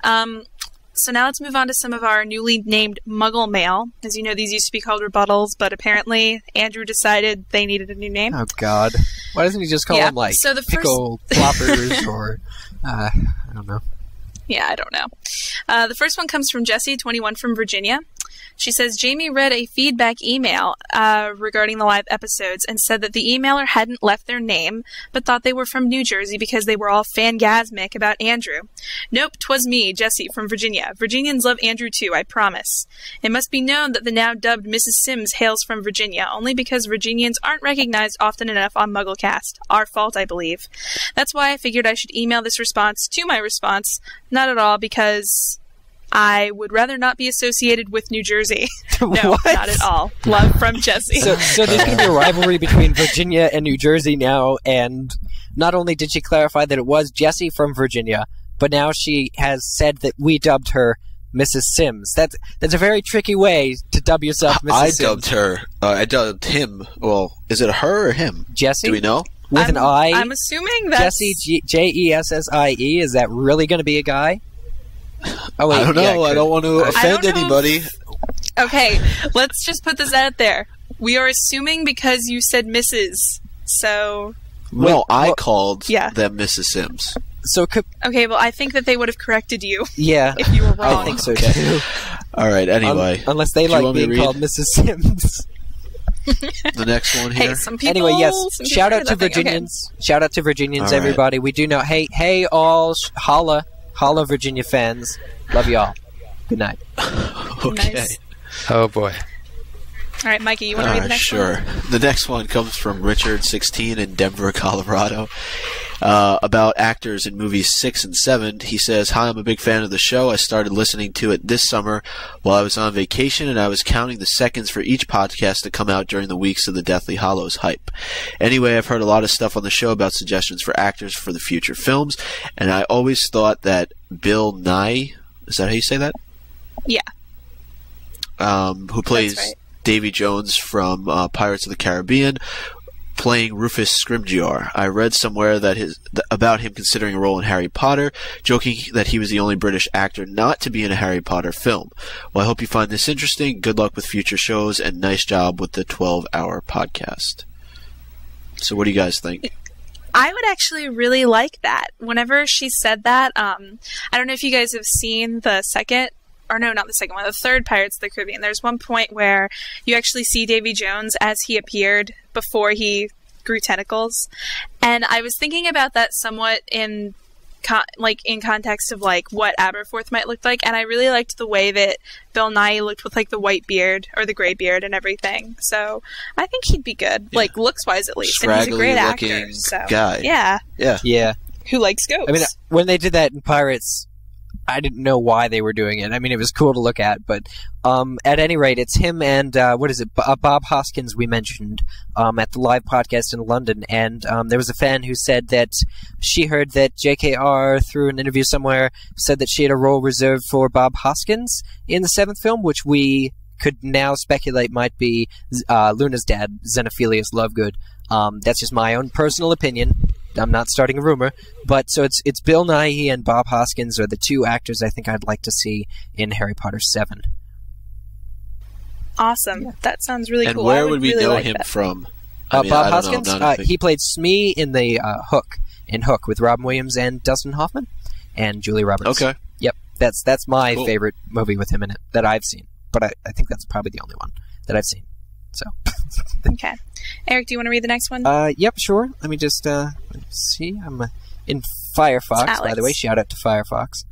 So now let's move on to some of our newly named Muggle Mail. As you know, these used to be called rebuttals, but apparently Andrew decided they needed a new name. Oh, God. Why doesn't he just call them, like, so the pickle ploppers or, I don't know. Yeah, I don't know. The first one comes from Jessie, 21, from Virginia. She says, Jamie read a feedback email regarding the live episodes and said that the emailer hadn't left their name, but thought they were from New Jersey because they were all fangasmic about Andrew. Nope, 'twas me, Jessie, from Virginia. Virginians love Andrew too, I promise. It must be known that the now dubbed Mrs. Sims hails from Virginia, only because Virginians aren't recognized often enough on MuggleCast. Our fault, I believe. That's why I figured I should email this response to my response. Not at all, because I would rather not be associated with New Jersey. No, What? not at all. Love from Jessie. So there's going to be a rivalry between Virginia and New Jersey now, and not only did she clarify that it was Jessie from Virginia, but now she has said that we dubbed her Mrs. Sims. That's a very tricky way to dub yourself Mrs. Sims. I dubbed her. I dubbed him. Well, is it her or him? Jessie? Do we know? With an I? I'm assuming that's... Jessie, Jessie. Is that really going to be a guy? Oh, wait, I don't know. yeah, I don't want to offend don't know anybody. Okay, let's just put this out there. We are assuming because you said Mrs. So... No, I well, called yeah. them Mrs. Sims. So, Okay, well, I think that they would have corrected you yeah, if you were wrong. I think so Okay. too. All right. Anyway, Unless they Do you like want me to being read called Mrs. Sims. the next one here. Hey, some people... Anyway, yes. some people Shout do out to that thing. Virginians. Shout out to Virginians, All right. everybody. We do know. Hey, all. Holla, Virginia fans. Love y'all. Good night. Okay. Nice. Oh boy. All right, Micah, you want to read the next one? Sure. The next one comes from Richard, 16, in Denver, Colorado. About actors in movies 6 and 7. He says, "Hi, I'm a big fan of the show. I started listening to it this summer while I was on vacation, and I was counting the seconds for each podcast to come out during the weeks of the Deathly Hallows hype. Anyway, I've heard a lot of stuff on the show about suggestions for actors for the future films, and I always thought that Bill Nighy, is that how you say that? Yeah. Who plays That's right. Davy Jones from Pirates of the Caribbean, playing Rufus Scrimgeour. I read somewhere that about him considering a role in Harry Potter, joking that he was the only British actor not to be in a Harry Potter film. Well, I hope you find this interesting. Good luck with future shows, and nice job with the 12-hour podcast." So what do you guys think? I would actually really like that. Whenever she said that, I don't know if you guys have seen the second, or no, not the second one, the third Pirates of the Caribbean. There's one point where you actually see Davy Jones as he appeared before he grew tentacles. And I was thinking about that somewhat in context of like what Aberforth might look like, and I really liked the way that Bill Nighy looked with like the white beard or the gray beard and everything. So I think he'd be good, like looks wise at least. And he's a great actor. So guy. Yeah. Who likes goats? I mean, when they did that in Pirates, I didn't know why they were doing it. I mean, it was cool to look at, but at any rate, it's him and Bob Hoskins we mentioned at the live podcast in London, and there was a fan who said that she heard that JKR, through an interview somewhere, said that she had a role reserved for Bob Hoskins in the 7th film, which we could now speculate might be Luna's dad, Xenophilius Lovegood. That's just my own personal opinion. I'm not starting a rumor, but so it's Bill Nighy and Bob Hoskins are the two actors I think I'd like to see in Harry Potter 7. Awesome. Yeah. That sounds really cool. And where would we know him from? Bob Hoskins? He played Smee in the Hook with Robin Williams and Dustin Hoffman and Julia Roberts. Okay. Yep. That's my favorite movie with him in it that I've seen. But I think that's probably the only one that I've seen. So. Okay. Eric, do you want to read the next one? Yep, sure. Let me just see. I'm in Firefox, by the way. Shout out to Firefox.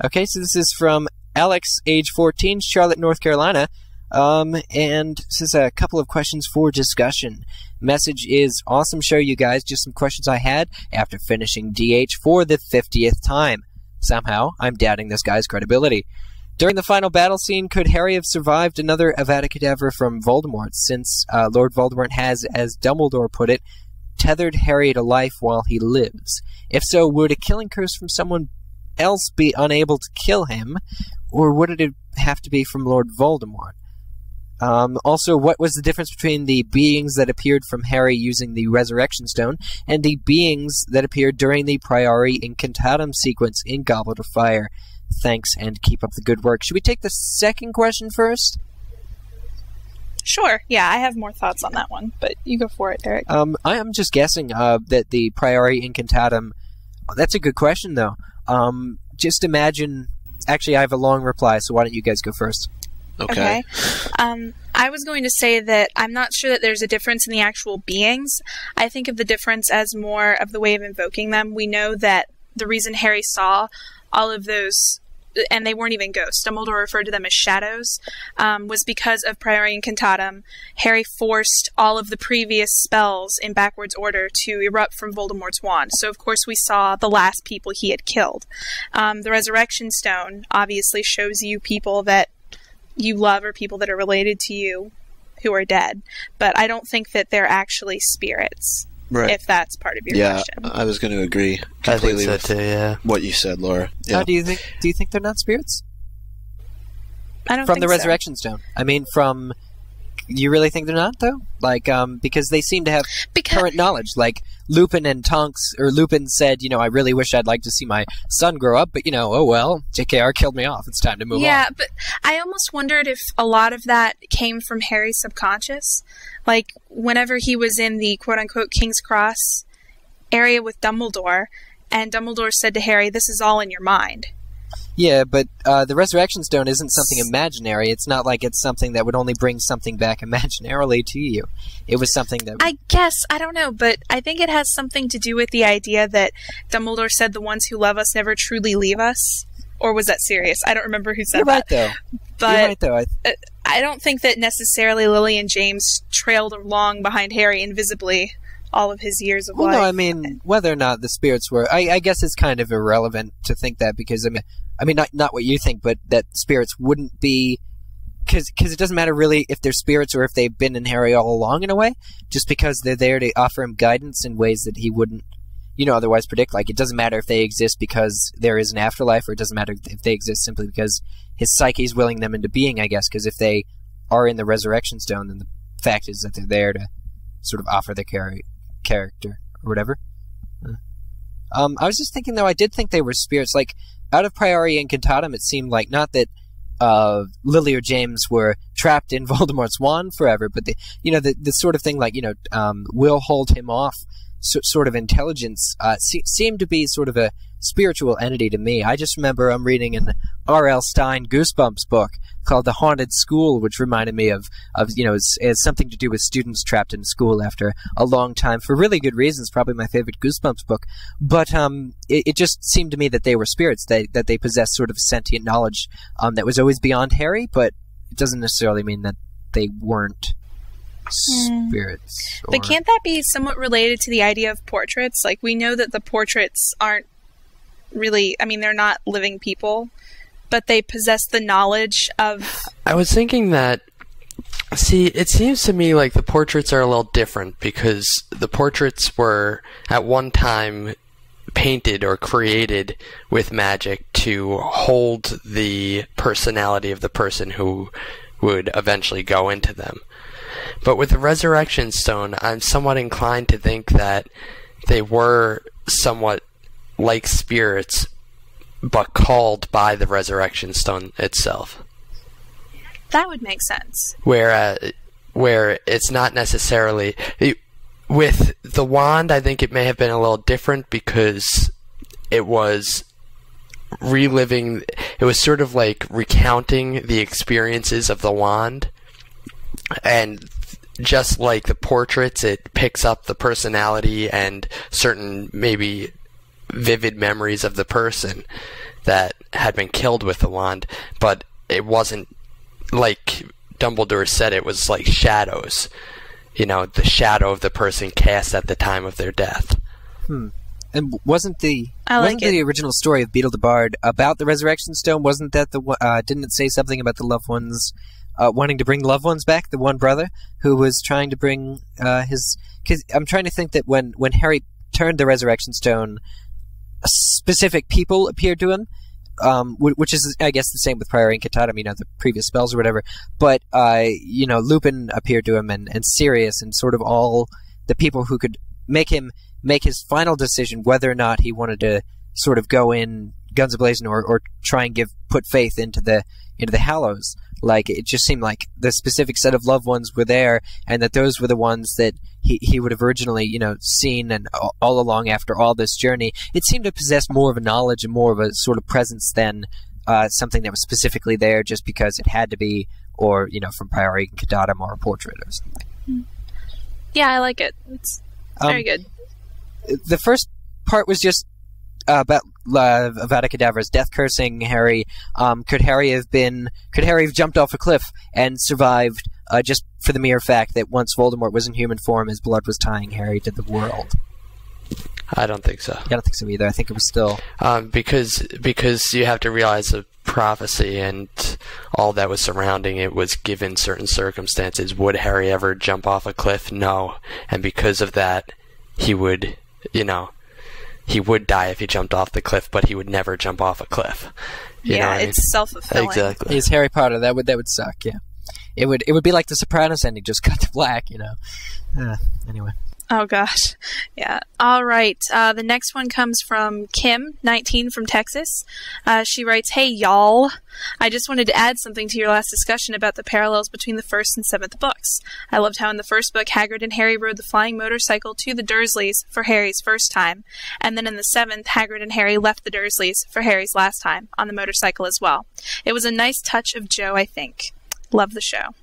Okay, so this is from Alex, age 14, Charlotte, North Carolina. And this is a couple of questions for discussion. Message is, awesome show, you guys. Just some questions I had after finishing DH for the 50th time. Somehow, I'm doubting this guy's credibility. During the final battle scene, could Harry have survived another Avada Kedavra from Voldemort, since Lord Voldemort has, as Dumbledore put it, tethered Harry to life while he lives? If so, would a killing curse from someone else be unable to kill him, or would it have to be from Lord Voldemort? Also, what was the difference between the beings that appeared from Harry using the Resurrection Stone and the beings that appeared during the Priori Incantatem sequence in Goblet of Fire? Thanks, and keep up the good work. Should we take the second question first? Sure. Yeah, I have more thoughts on that one, but you go for it, Eric. I am just guessing that the Priori Incantatem... Oh, that's a good question, though. Just imagine... Actually, I have a long reply, so why don't you guys go first? Okay. I was going to say that I'm not sure that there's a difference in the actual beings. I think of the difference as more of the way of invoking them. We know that the reason Harry saw all of those, and they weren't even ghosts, Dumbledore referred to them as shadows, was because of Priori Incantatem. Harry forced all of the previous spells in backwards order to erupt from Voldemort's wand. So, of course, we saw the last people he had killed. The Resurrection Stone obviously shows you people that you love or people that are related to you who are dead. But I don't think that they're actually spirits. Right. If that's part of your question. Yeah, I was going to agree completely with what you said, Laura. Yeah. Do you think they're not spirits? I don't from think the Resurrection Stone. I mean, from... You really think they're not, though? Like, because they seem to have current knowledge. Like, Lupin and Tonks, or Lupin said, I really wish I'd like to see my son grow up, but, oh well, JKR killed me off. It's time to move on. Yeah, but I almost wondered if a lot of that came from Harry's subconscious. Like, whenever he was in the quote-unquote King's Cross area with Dumbledore, and Dumbledore said to Harry, this is all in your mind. Yeah, but the Resurrection Stone isn't something imaginary. It's not like it's something that would only bring something back imaginarily to you. It was something that... I guess, I don't know, but I think it has something to do with the idea that Dumbledore said the ones who love us never truly leave us. Or was that Sirius? I don't remember who said that. You're right, though. But You're right, though. I don't think that necessarily Lily and James trailed along behind Harry invisibly all of his years of life. No, I mean, whether or not the spirits were... I guess it's kind of irrelevant to think that, because, I mean, not what you think, but that spirits wouldn't be... Because it doesn't matter really if they're spirits or if they've been in Harry all along, in a way, just because they're there to offer him guidance in ways that he wouldn't, otherwise predict. Like, it doesn't matter if they exist because there is an afterlife, or it doesn't matter if they exist simply because his psyche is willing them into being, I guess, because if they are in the Resurrection Stone, then the fact is that they're there to sort of offer their character, or whatever. I was just thinking, though, I did think they were spirits. Like, out of Priori Incantatem, it seemed like, not that Lily or James were trapped in Voldemort's wand forever, but the sort of thing like, will hold him off sort of intelligence seemed to be sort of a spiritual entity to me. I just remember I'm reading an R.L. Stine Goosebumps book called The Haunted School, which reminded me of it's something to do with students trapped in school after a long time for really good reasons. Probably my favorite Goosebumps book. But it just seemed to me that they were spirits, that they possessed sort of sentient knowledge that was always beyond Harry, but it doesn't necessarily mean that they weren't spirits. But can't that be somewhat related to the idea of portraits? Like, we know that the portraits aren't really, I mean, they're not living people, but they possess the knowledge of... I was thinking that, see, it seems to me like the portraits are a little different, because the portraits were at one time painted or created with magic to hold the personality of the person who would eventually go into them. But with the Resurrection Stone, I'm somewhat inclined to think that they were somewhat like spirits, but called by the Resurrection Stone itself. That would make sense. Where it's not necessarily... With the wand, I think it may have been a little different, because it was reliving... It was sort of like recounting the experiences of the wand, and just like the portraits, it picks up the personality and certain maybe vivid memories of the person that had been killed with the wand, but it wasn't like Dumbledore said, it was like shadows, the shadow of the person cast at the time of their death. And wasn't the original story of Beetle the Bard about the Resurrection Stone? Wasn't that didn't it say something about the loved ones wanting to bring loved ones back? The one brother who was trying to bring his... Because I'm trying to think that when Harry turned the Resurrection Stone, specific people appeared to him, which is, I guess, the same with Priori Incantatem, the previous spells or whatever. But, Lupin appeared to him, and Sirius, and sort of all the people who could make him make his final decision whether or not he wanted to sort of go in guns a-blazing or try and put faith into the Hallows. Like, it just seemed like the specific set of loved ones were there, and that those were the ones that he would have originally, seen, and all along after all this journey. It seemed to possess more of a knowledge and more of a sort of presence than something that was specifically there just because it had to be, or, from Priori Incantatem or a portrait or something. Yeah, I like it. It's very good. The first part was just about Avada Kedavra's death cursing Harry. Could Harry have jumped off a cliff and survived just for the mere fact that once Voldemort was in human form, his blood was tying Harry to the world? I don't think so. Yeah, I don't think so either. I think it was still... Because you have to realize the prophecy and all that was surrounding it was given certain circumstances. Would Harry ever jump off a cliff? No. And because of that, he would, he would die if he jumped off the cliff, but he would never jump off a cliff. You know what I mean? It's self-fulfilling. Exactly. He's Harry Potter. That would suck. Yeah, it would be like the Sopranos ending, just cut to black. Anyway. Oh gosh, yeah. All right. The next one comes from Kim, 19, from Texas. She writes, "Hey y'all, I just wanted to add something to your last discussion about the parallels between the first and seventh books. I loved how in the first book Hagrid and Harry rode the flying motorcycle to the Dursleys for Harry's first time, and then in the seventh Hagrid and Harry left the Dursleys for Harry's last time on the motorcycle as well. It was a nice touch of Joe, I think. Love the show."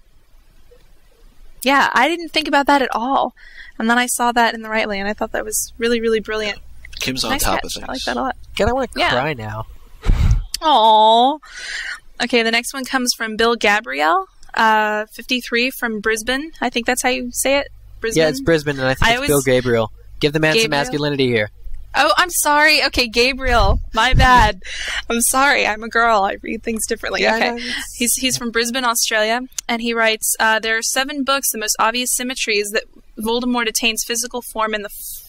Yeah, I didn't think about that at all. And then I saw that in the Rightly, and I thought that was really, really brilliant. Kim's on top of things. I like that a lot. God, I want to cry now. Aww. Okay, the next one comes from Bill Gabrielle. 53 from Brisbane. I think that's how you say it. Brisbane? Yeah, it's Brisbane, and I think it's Bill Gabriel. Give the man some masculinity here. Oh, I'm sorry. Okay, Gabriel. My bad. I'm sorry. I'm a girl. I read things differently. Yeah, okay. no, He's from Brisbane, Australia, and he writes, there are 7 books. The most obvious symmetry is that Voldemort attains physical form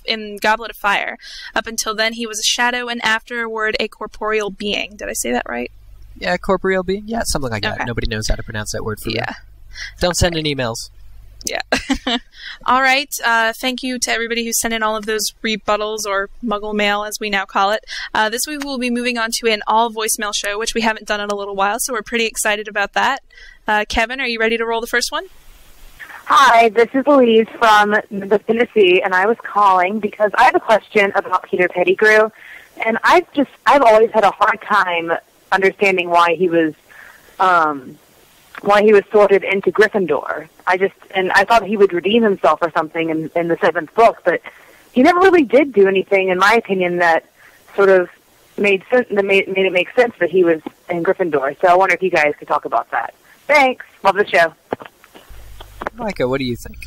in Goblet of Fire. Up until then, he was a shadow, and afterward, a corporeal being. Did I say that right? Yeah, corporeal being? Yeah, something like that. Okay. Nobody knows how to pronounce that word for me. Yeah. Don't send in emails. Yeah. All right. Thank you to everybody who sent in all of those rebuttals, or Muggle Mail, as we now call it. This week we'll be moving on to an all-voicemail show, which we haven't done in a little while, so we're pretty excited about that. Kevin, are you ready to roll the first one? Hi, this is Louise from Tennessee, and I was calling because I have a question about Peter Pettigrew, and I've always had a hard time understanding why he was sorted into Gryffindor. I thought he would redeem himself or something in the 7th book, but he never really did do anything, in my opinion, that sort of made it make sense that he was in Gryffindor. So I wonder if you guys could talk about that. Thanks. Love the show. Micah, what do you think?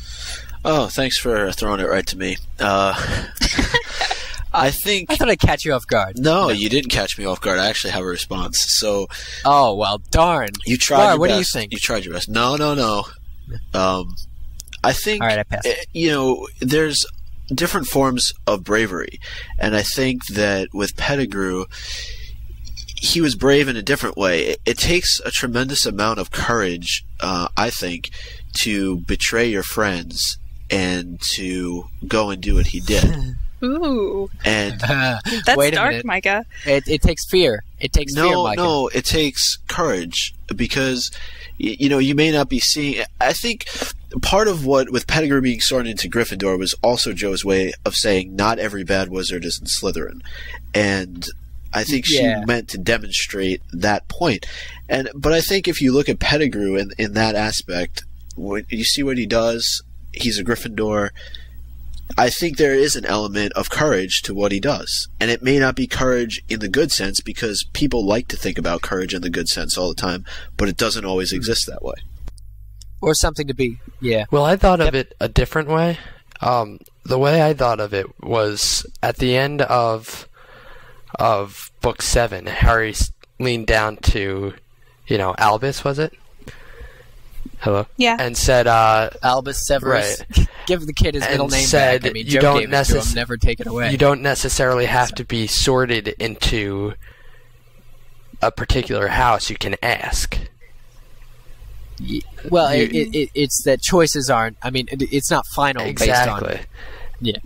Oh, thanks for throwing it right to me. I thought I'd catch you off guard. No, you didn't catch me off guard. I actually have a response. So, oh well, darn. You tried your best. What do you think? You tried your best. No. I think. All right, I passed. There's different forms of bravery, and I think that with Pettigrew, he was brave in a different way. It takes a tremendous amount of courage, I think, to betray your friends and to go and do what he did. Ooh. And that's dark, Micah. It takes fear. It takes fear, Micah. No, it takes courage, because you may not be seeing. I think part of what with Pettigrew being sorted into Gryffindor was also Joe's way of saying not every bad wizard is in Slytherin, and I think she meant to demonstrate that point. But I think if you look at Pettigrew in that aspect, when you see what he does, he's a Gryffindor. I think there is an element of courage to what he does. And it may not be courage in the good sense, because people like to think about courage in the good sense all the time, but it doesn't always exist that way. Or something to be, Well, I thought of it a different way. The way I thought of it was at the end of Book 7, Harry leaned down to, Albus, was it? Hello? Yeah. And said, Albus Severus. Right. Give the kid his middle name said, back. I mean, Joe gave it to him, never take it away. You don't necessarily have to be sorted into a particular house. You can ask. Well, it's that choices aren't. I mean, it's not final. Exactly. Based on.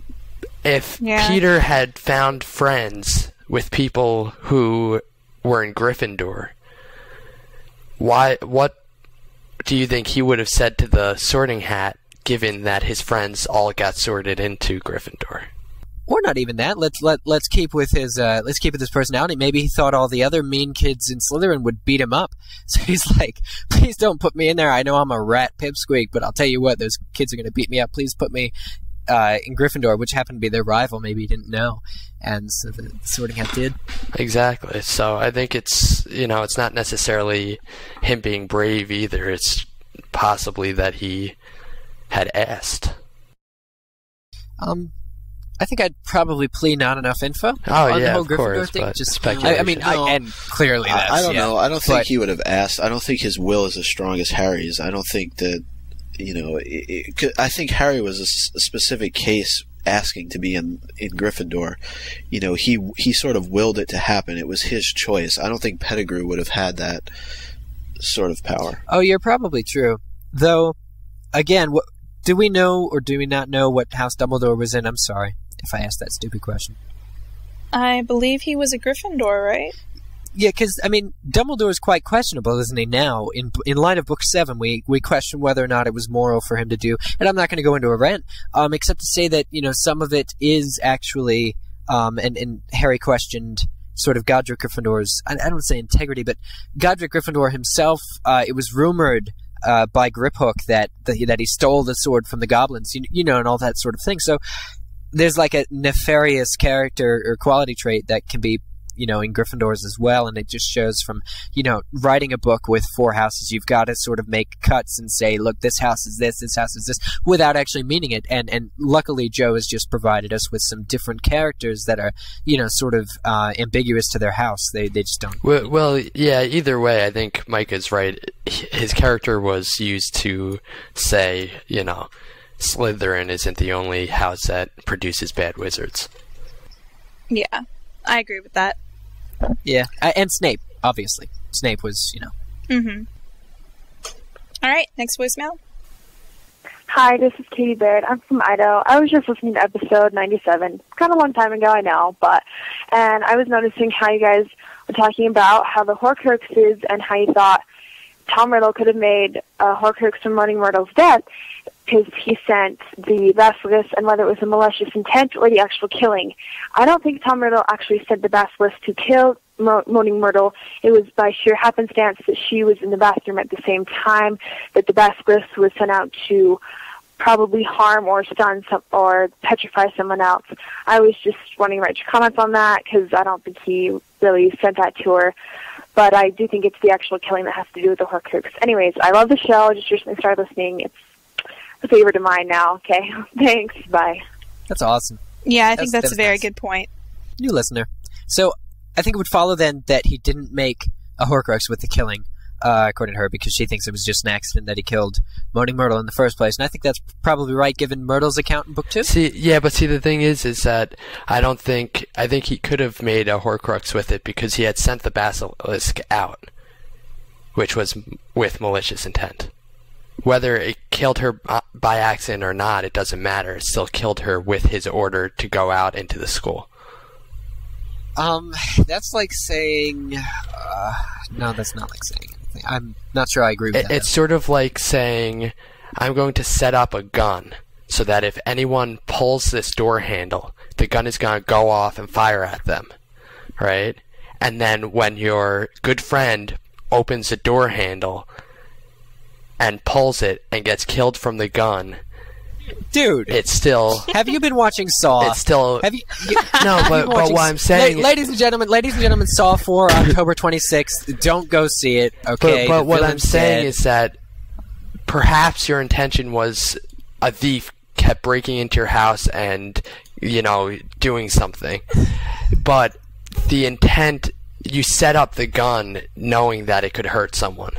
If Peter had found friends with people who were in Gryffindor, what do you think he would have said to the Sorting Hat, given that his friends all got sorted into Gryffindor? Or not even that. Let's keep with his personality. Maybe he thought all the other mean kids in Slytherin would beat him up. So he's like, please don't put me in there. I know I'm a rat pipsqueak, but I'll tell you what, those kids are going to beat me up. Please put me in Gryffindor, which happened to be their rival. Maybe he didn't know. And so the Sorting Hat did. Exactly. So I think it's not necessarily him being brave either. It's possibly that he had asked. I think I'd probably plea not enough info on the whole Gryffindor thing. Just speculation. I mean, and clearly that's... I don't know. I don't think he would have asked. I don't think his will is as strong as Harry's. I don't think that, I think Harry was a specific case asking to be in Gryffindor. He sort of willed it to happen. It was his choice. I don't think Pettigrew would have had that sort of power. Oh, you're probably true. Though, again, do we know or do we not know what house Dumbledore was in? I'm sorry if I asked that stupid question. I believe he was a Gryffindor, right? Yeah, because, I mean, Dumbledore is quite questionable, isn't he, now? In light of Book 7, we question whether or not it was moral for him to do, and I'm not going to go into a rant, except to say that, some of it is actually, and Harry questioned sort of Godric Gryffindor's, I don't say integrity, but Godric Gryffindor himself, it was rumored by Griphook that he stole the sword from the goblins, and all that sort of thing. So there's like a nefarious character or quality trait that can be in Gryffindors as well, and it just shows from, writing a book with 4 houses, you've got to sort of make cuts and say, look, this house is this house is this, without actually meaning it. And luckily, Joe has just provided us with some different characters that are, sort of ambiguous to their house. They just don't. Well, yeah, either way, I think Mike is right. His character was used to say, Slytherin isn't the only house that produces bad wizards. Yeah, I agree with that. Yeah, and Snape, obviously. Snape was, Mm-hmm. All right, next voicemail. Hi, this is Katie Baird. I'm from Idaho. I was just listening to episode 97. Kind of a long time ago, I know, and I was noticing how you guys were talking about how the Horcruxes and how you thought Tom Riddle could have made a Horcrux from Moaning Myrtle's death because he sent the Basilisk, and whether it was a malicious intent or the actual killing. I don't think Tom Riddle actually sent the Basilisk to kill Moaning Myrtle. It was by sheer happenstance that she was in the bathroom at the same time that the Basilisk was sent out to probably harm or stun or petrify someone else. I was just wanting to write your comments on that because I don't think he really sent that to her. But I do think it's the actual killing that has to do with the Horcrux. Anyways, I love the show. I just recently started listening. It's a favorite of mine now. Okay, thanks. Bye. That's awesome. Yeah, I think that's a very good point. New listener. So I think it would follow then that he didn't make a Horcrux with the killing, according to her, because she thinks it was just an accident that he killed Moaning Myrtle in the first place. And I think that's probably right, given Myrtle's account in book 2. See, the thing is that I think he could have made a Horcrux with it because he had sent the Basilisk out, which was with malicious intent. Whether it killed her by accident or not, it doesn't matter. It still killed her with his order to go out into the school. That's like saying... no, that's not like saying anything. I'm not sure I agree with that. It's sort of like saying, I'm going to set up a gun so that if anyone pulls this door handle, the gun is going to go off and fire at them, right? And then when your good friend opens the door handle and pulls it and gets killed from the gun... Dude, it's still. Have you been watching Saw? It's still. Have you? No, but what I'm saying, ladies and gentlemen, Saw 4, October 26th. Don't go see it. Okay. But what I'm saying is that perhaps your intention was a thief kept breaking into your house and doing something, but the intent, you set up the gun knowing that it could hurt someone.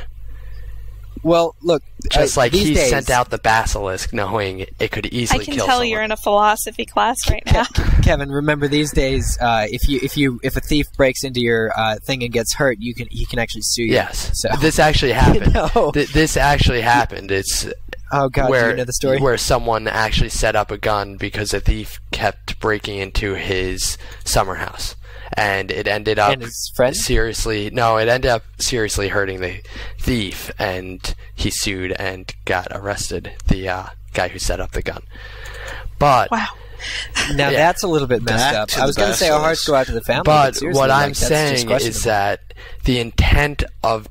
Well, look, just like he days, sent out the Basilisk knowing it could easily kill someone. I can tell you're in a philosophy class right now. Kevin, remember these days, if a thief breaks into your thing and gets hurt, he can actually sue you. Yes, so. This actually happened. This actually happened. It's oh god, do you know the story? Where someone actually set up a gun because a thief kept breaking into his summer house. And it ended up seriously hurting the thief, and he sued and got arrested, the guy who set up the gun. But wow. Now that's a little bit messed up. I was going to say our hearts go out to the family, but what I'm saying is that the intent of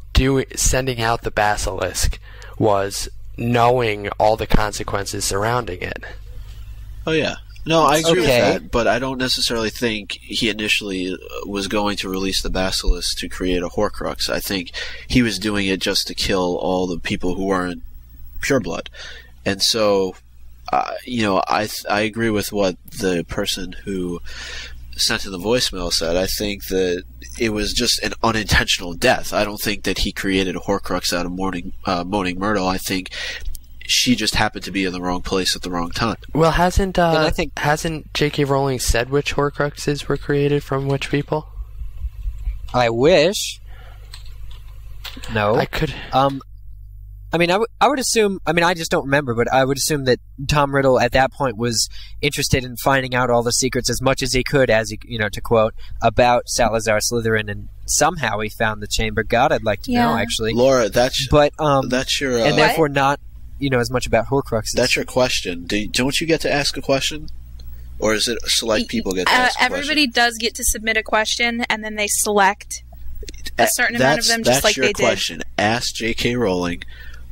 sending out the Basilisk was knowing all the consequences surrounding it. Oh yeah. No, I agree with that, but I don't necessarily think he initially was going to release the Basilisk to create a Horcrux. I think he was doing it just to kill all the people who weren't pureblood. And so, I agree with what the person who sent in the voicemail said. I think that it was just an unintentional death. I don't think that he created a Horcrux out of Moaning Myrtle. I think she just happened to be in the wrong place at the wrong time. Well, hasn't J.K. Rowling said which Horcruxes were created from which people? I wish. No. I could. I would assume. I just don't remember, but I would assume that Tom Riddle at that point was interested in finding out all the secrets as much as he could, to quote, about Salazar Slytherin, and somehow he found the chamber. God, I'd like to know, actually. Laura, that's your. And therefore not. As much about Horcruxes. That's your question. Don't you get to ask a question? Or is it select people get to ask a question? Everybody does get to submit a question, and then they select a certain amount of them, just like they did. That's your question. Ask J.K. Rowling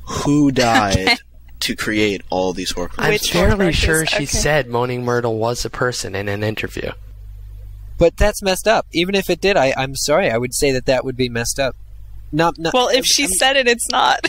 who died to create all these Horcruxes. I'm fairly sure she said Moaning Myrtle was a person in an interview. But that's messed up. Even if it did, I'm sorry. I would say that would be messed up. Not well, if she said it, it's not.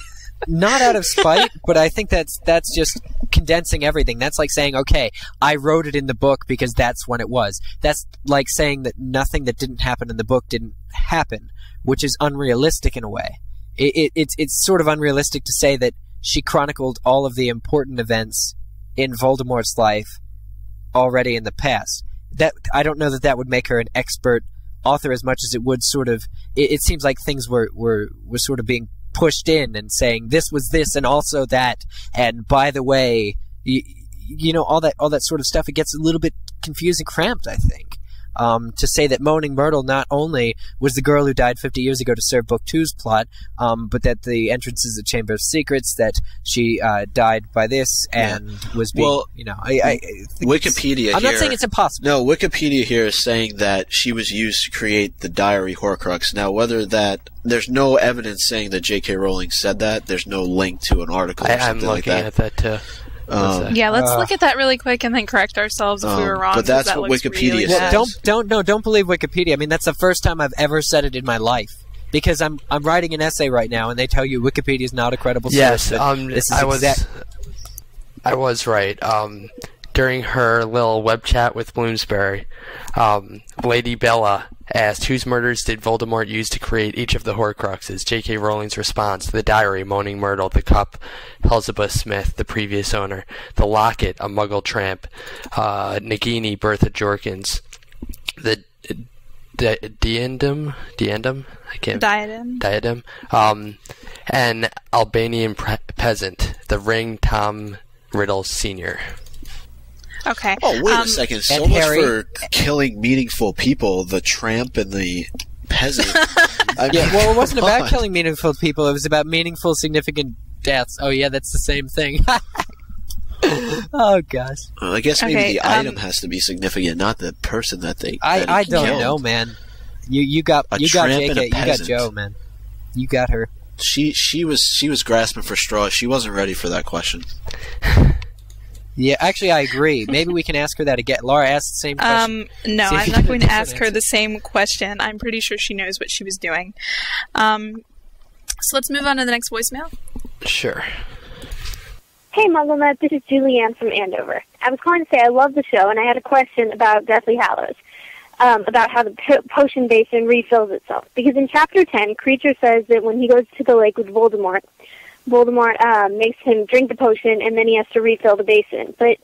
Not out of spite, but I think that's just condensing everything. That's like saying, okay, I wrote it in the book because that's when it was. That's like saying that nothing that didn't happen in the book didn't happen, which is unrealistic in a way. It's sort of unrealistic to say that she chronicled all of the important events in Voldemort's life already in the past. That I don't know that would make her an expert author as much as it would sort of. It seems like things were sort of being pushed in and saying this was this and also that, and by the way, you know, all that sort of stuff. It gets a little bit confusing, cramped, I think. To say that Moaning Myrtle not only was the girl who died 50 years ago to serve Book 2's plot, but that the entrance is the Chamber of Secrets, that she died by this and was being, well, you know, I think Wikipedia. I'm not saying it's impossible. No, Wikipedia here is saying that she was used to create the diary Horcrux. Now, whether that there's no evidence saying that J.K. Rowling said that. There's no link to an article. I'm looking at that too. Yeah, let's look at that really quick and then correct ourselves if we were wrong. But that's that what Wikipedia really says. Don't believe Wikipedia. I mean, that's the first time I've ever said it in my life. Because I'm writing an essay right now, and they tell you Wikipedia is not a credible source. Yes, I was right. During her little web chat with Bloomsbury, Lady Bella asked, whose murders did Voldemort use to create each of the Horcruxes? J.K. Rowling's response, the diary, Moaning Myrtle, the cup, Elizabeth Smith, the previous owner, the locket, a Muggle tramp, Nagini, Bertha Jorkins, the diadem, and Albanian peasant, the ring, Tom Riddle Sr. Okay. Oh, wait a second. So much for killing meaningful people, the tramp and the peasant. Well, it wasn't about killing meaningful people. It was about meaningful, significant deaths. Oh, yeah, that's the same thing. Oh, gosh. Well, I guess maybe the item has to be significant, not the person that they I don't killed. know, man. You got JK, you got Joe, man. You got her. She was grasping for straws. She wasn't ready for that question. Yeah, actually, I agree. Maybe we can ask her that again. Laura asked the same question. No, I'm not going to ask her the same question. I'm pretty sure she knows what she was doing. So let's move on to the next voicemail. Sure. Hey, MuggleNet, this is Julianne from Andover. I was calling to say I love the show, and I had a question about Deathly Hallows, about how the potion basin refills itself. Because in Chapter 10, Creature says that when he goes to the lake with Voldemort makes him drink the potion, and then he has to refill the basin. But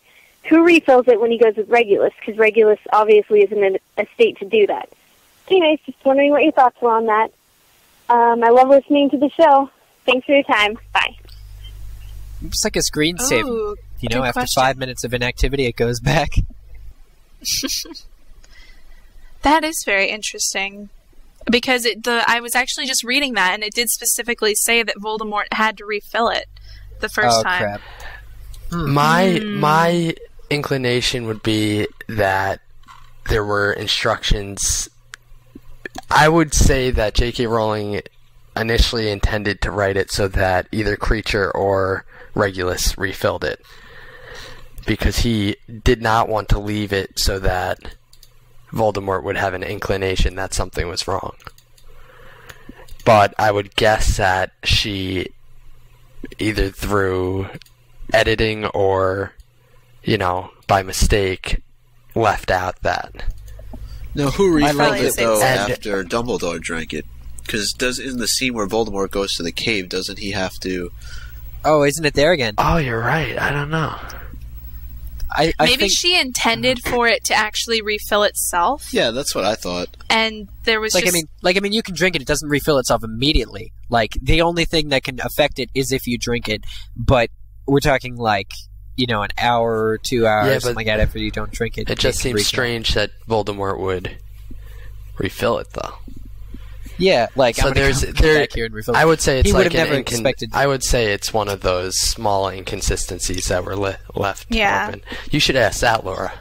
who refills it when he goes with Regulus? Because Regulus obviously isn't in a state to do that. Anyways, just wondering what your thoughts were on that. I love listening to the show. Thanks for your time. Bye. It's like a screensaver. Ooh, you know, after question. 5 minutes of inactivity, it goes back. That is very interesting. Because I was actually just reading that, and it did specifically say that Voldemort had to refill it the first time. Crap. My inclination would be that there were instructions. I would say that J.K. Rowling initially intended to write it so that either Creature or Regulus refilled it, because he did not want to leave it so that Voldemort would have an inclination that something was wrong. But I would guess that she, either through editing or, by mistake, left out that. No, who refilled it, though, And- after Dumbledore drank it? Because in the scene where Voldemort goes to the cave, doesn't he have to... Oh, isn't it there again? Oh, you're right. I don't know. I Maybe think... she intended for it to actually refill itself. Yeah, that's what I thought. And there was I just... mean, you can drink it. It doesn't refill itself immediately. Like, the only thing that can affect it is if you drink it. But we're talking, an hour or 2 hours, something like that, after you don't drink it. It just seems strange that Voldemort would refill it, though. Yeah, So I'm gonna come back here and refill it. I would say it's he like would have never expected. I would say it's one of those small inconsistencies that were left open. You should ask that, Laura.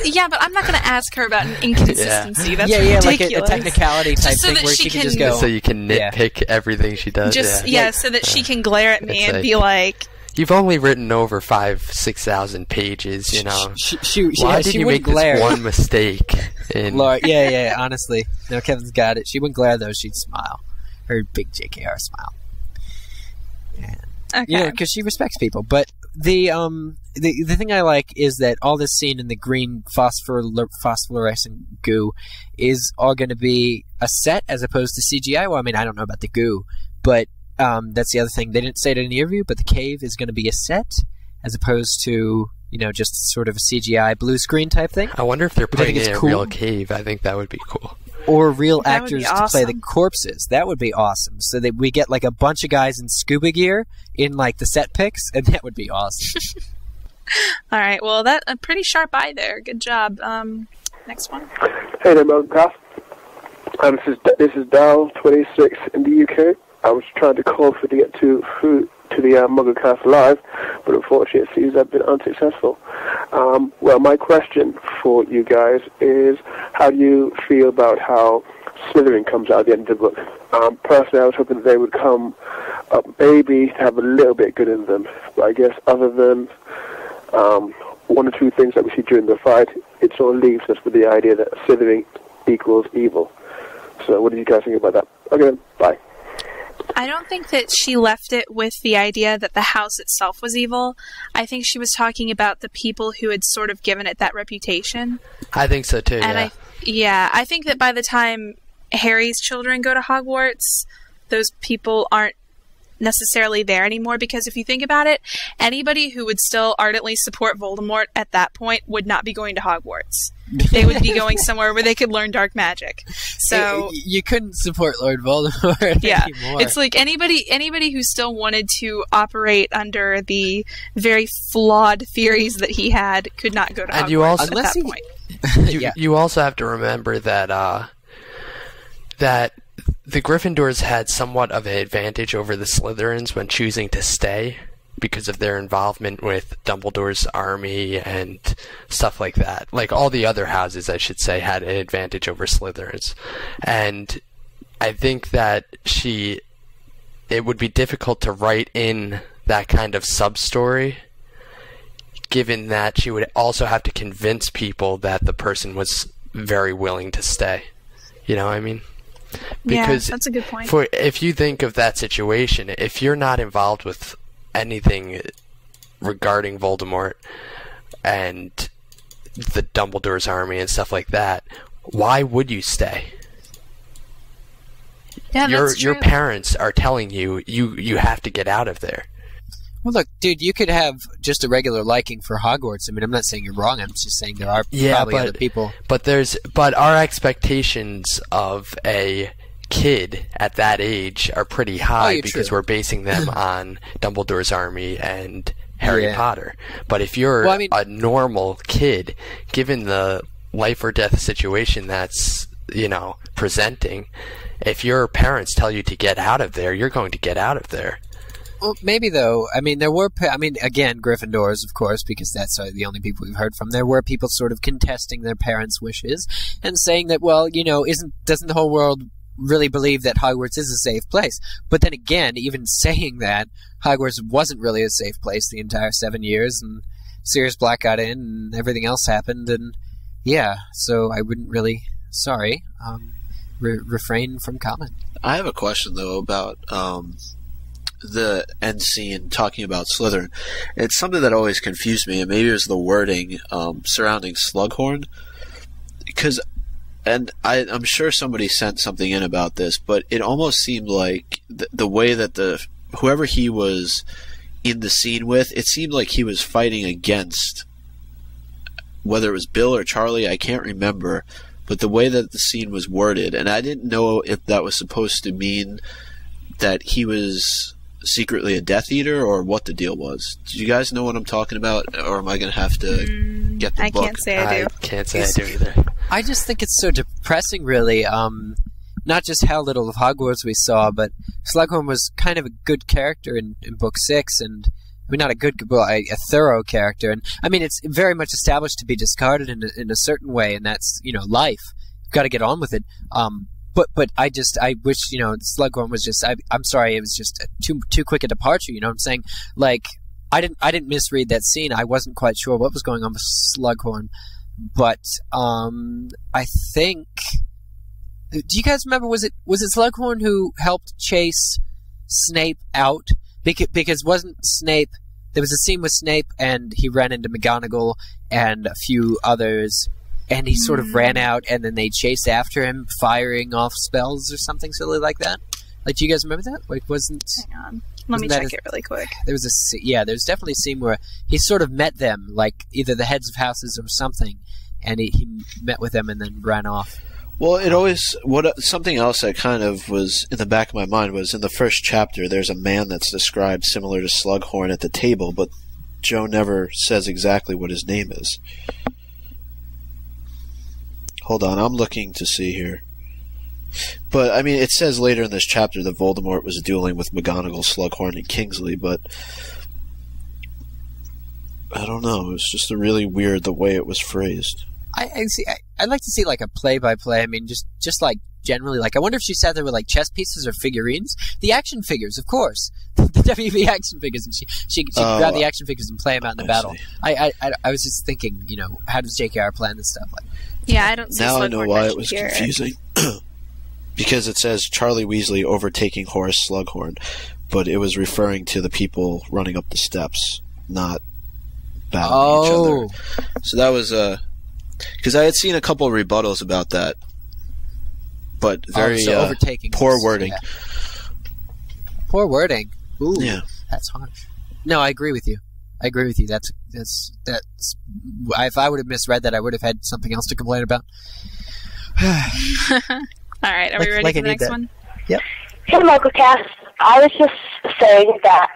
Yeah, but I'm not going to ask her about an inconsistency. That's ridiculous. Like a technicality type so thing where she can just go. So you can nitpick everything she does. So that she can glare at me and be like, You've only written over 5,000-6,000 pages, you know. Why did you make glare. this one mistake? Laura, yeah, honestly. No, Kevin's got it. She wouldn't glare, though. She'd smile. Her big JKR smile. And, you know, because she respects people. But the thing I like is that all this scene in the green phosphorescent goo is all going to be a set as opposed to CGI. Well, I mean, I don't know about the goo, but that's the other thing. They didn't say it in the interview, but the cave is going to be a set as opposed to, you know, just sort of a CGI blue screen type thing. I wonder if they're putting in a real cave. I think that would be cool. Or real actors to play the corpses. That would be awesome. So that we get like a bunch of guys in scuba gear in like the set pics, and that would be awesome. All right. Well, that a pretty sharp eye there. Good job. Next one. Hey there, MuggleCast. This is Dal, 26 in the UK. I was trying to call to get through to the MuggleCast live, but unfortunately it seems I've been unsuccessful. Well, my question for you guys is, how do you feel about how Slytherin comes out at the end of the book? Personally, I was hoping that they would come up maybe have a little bit good in them, but I guess other than one or two things that we see during the fight, it sort of leaves us with the idea that Slytherin equals evil. So what do you guys think about that? Okay then, bye. I don't think that she left it with the idea that the house itself was evil. I think she was talking about the people who had sort of given it that reputation. I think so too, and I think that by the time Harry's children go to Hogwarts, those people aren't necessarily there anymore, because if you think about it, anybody who would still ardently support Voldemort at that point would not be going to Hogwarts. They would be going somewhere where they could learn dark magic. So you couldn't support Lord Voldemort anymore. It's like anybody who still wanted to operate under the very flawed theories that he had could not go to Hogwarts at that point. You also have to remember that that the Gryffindors had somewhat of an advantage over the Slytherins when choosing to stay because of their involvement with Dumbledore's army and stuff like that. Like all the other houses, I should say, had an advantage over Slytherins. And I think that it would be difficult to write in that kind of sub-story, given that she would also have to convince people that the person was very willing to stay. You know what I mean? Because that's a good point. If you think of that situation, if you're not involved with anything regarding Voldemort and the Dumbledore's army and stuff like that, why would you stay? Yeah, that's true. Your parents are telling you have to get out of there. Well, look, dude, you could have just a regular liking for Hogwarts. I mean, I'm not saying you're wrong. I'm just saying there are probably other people. But our expectations of a kid at that age are pretty high because we're basing them on Dumbledore's army and Harry Potter. But if you're a normal kid, given the life or death situation that's, presenting, if your parents tell you to get out of there, you're going to get out of there. Well, maybe though. I mean, again, Gryffindors, of course, because that's the only people we've heard from. There were people sort of contesting their parents' wishes and saying that, well, doesn't the whole world really believe that Hogwarts is a safe place? But then again, even saying that, Hogwarts wasn't really a safe place the entire 7 years, and Sirius Black got in, and everything else happened, and so I wouldn't really, refrain from comment. I have a question though about the end scene talking about Slytherin. It's something that always confused me, and maybe it was the wording surrounding Slughorn. I'm sure somebody sent something in about this, but it almost seemed like the way that whoever he was in the scene with, it seemed like he was fighting against, whether it was Bill or Charlie, I can't remember, but the way that the scene was worded, and I didn't know if that was supposed to mean that he was secretly a Death Eater or what the deal was. Do you guys know what I'm talking about, or am I going to have to get the book? I can't say I do. I can't say I do either. I just think it's so depressing, really. Not just how little of Hogwarts we saw, but Slughorn was kind of a good character in Book 6, and I mean, not a good, a thorough character. And I mean, it's very much established to be discarded in a certain way, and that's life. You've got to get on with it. But I wish Slughorn was just. I'm sorry, it was just too quick a departure. You know what I'm saying? Like, I didn't misread that scene. I wasn't quite sure what was going on with Slughorn, but I think. Do you guys remember? Was it Slughorn who helped chase Snape out? Because wasn't Snape? There was a scene with Snape, and he ran into McGonagall and a few others, and he sort of ran out, and then they chased after him, firing off spells or something silly like that. Like, do you guys remember that? Like, wasn't? Hang on, let me check it really quick. There was definitely a scene where he sort of met them, like either the heads of houses or something, and he met with them and then ran off. Well, something else that kind of was in the back of my mind was in the first chapter. There's a man that's described similar to Slughorn at the table, but Joe never says exactly what his name is. Hold on, I'm looking to see here. But I mean, it says later in this chapter that Voldemort was dueling with McGonagall, Slughorn, and Kingsley, but I don't know. It's just really weird the way it was phrased. I'd like to see like a play-by-play. I mean, just like generally, like I wonder if she sat there with like chess pieces or figurines. The action figures, of course, the WB action figures, and she could grab the action figures and play them out in the battle. I was just thinking, how does JKR plan this stuff? Like, yeah, I don't see. Now Slughorn I know why it mentioned was here. confusing. Because it says Charlie Weasley overtaking Horace Slughorn, but it was referring to the people running up the steps, not battling each other. So that was because I had seen a couple of rebuttals about that, but very overtaking poor wording. Yeah. Poor wording. Ooh, yeah, that's harsh. No, I agree with you. That's if I would have misread that, I would have had something else to complain about. All right, are we ready for the next one? Yep. Hey, MuggleCast. I was just saying that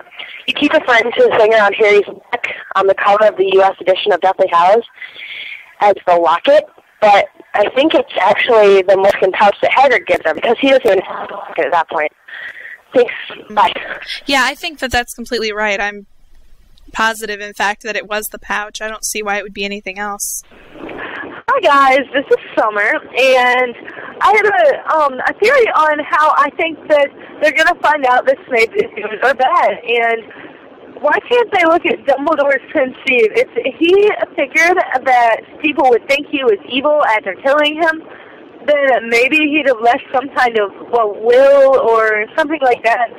you keep referring to the singer on Harry's neck on the cover of the U.S. edition of Deathly Hallows as the locket, but I think it's actually the Morgan pouch that Hagrid gives him, because he doesn't even have a locket at that point. Thanks. Bye. Yeah, I think that's completely right. I'm positive, in fact, that it was the pouch. I don't see why it would be anything else. Hi guys, this is Summer, and I had a theory on how I think that they're going to find out that Snape is good or bad, and why can't they look at Dumbledore's conceive? If he figured that people would think he was evil after killing him, then maybe he'd have left some kind of, will or something like that,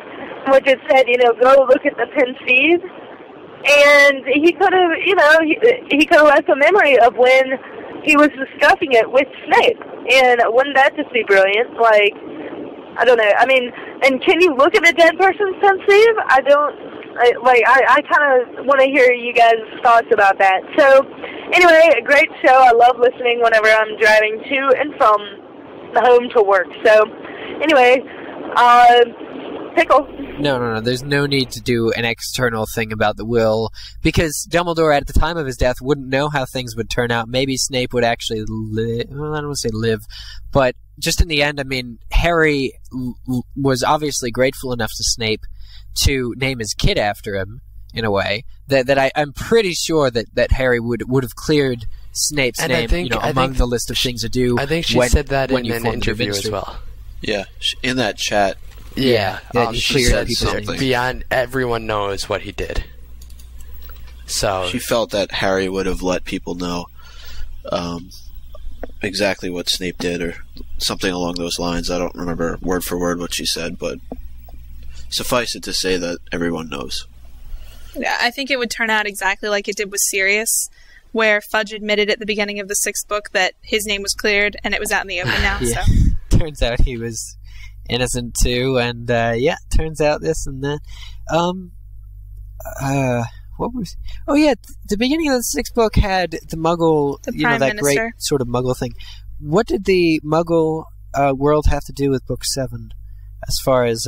which had said, go look at the conceive. And he could have, he could have left a memory of when he was discussing it with Snape. And wouldn't that just be brilliant? Like, I don't know. I mean, and can you look at a dead person's conceive? I kind of want to hear you guys' thoughts about that. So, anyway, a great show. I love listening whenever I'm driving to and from home to work. So, anyway, Pickle. No. There's no need to do an external thing about the will, because Dumbledore at the time of his death wouldn't know how things would turn out. Maybe Snape would actually live. Well, I don't want to say live, but just in the end, I mean, Harry was obviously grateful enough to Snape to name his kid after him, in a way, that I'm pretty sure that Harry would have cleared Snape's name among the list of things to do. I think she said that in an interview as well. Yeah, in that chat. Yeah, she said something. Beyond everyone knows what he did. So she felt that Harry would have let people know exactly what Snape did, or something along those lines. I don't remember word for word what she said, but suffice it to say that everyone knows. Yeah, I think it would turn out exactly like it did with Sirius, where Fudge admitted at the beginning of the 6th book that his name was cleared, and it was out in the open now. Yeah. So turns out he was innocent too, and turns out this and that. What was? Oh yeah, the beginning of the 6th book had the Muggle, the Prime that Minister. great sort of Muggle thing. What did the Muggle world have to do with Book 7, as far as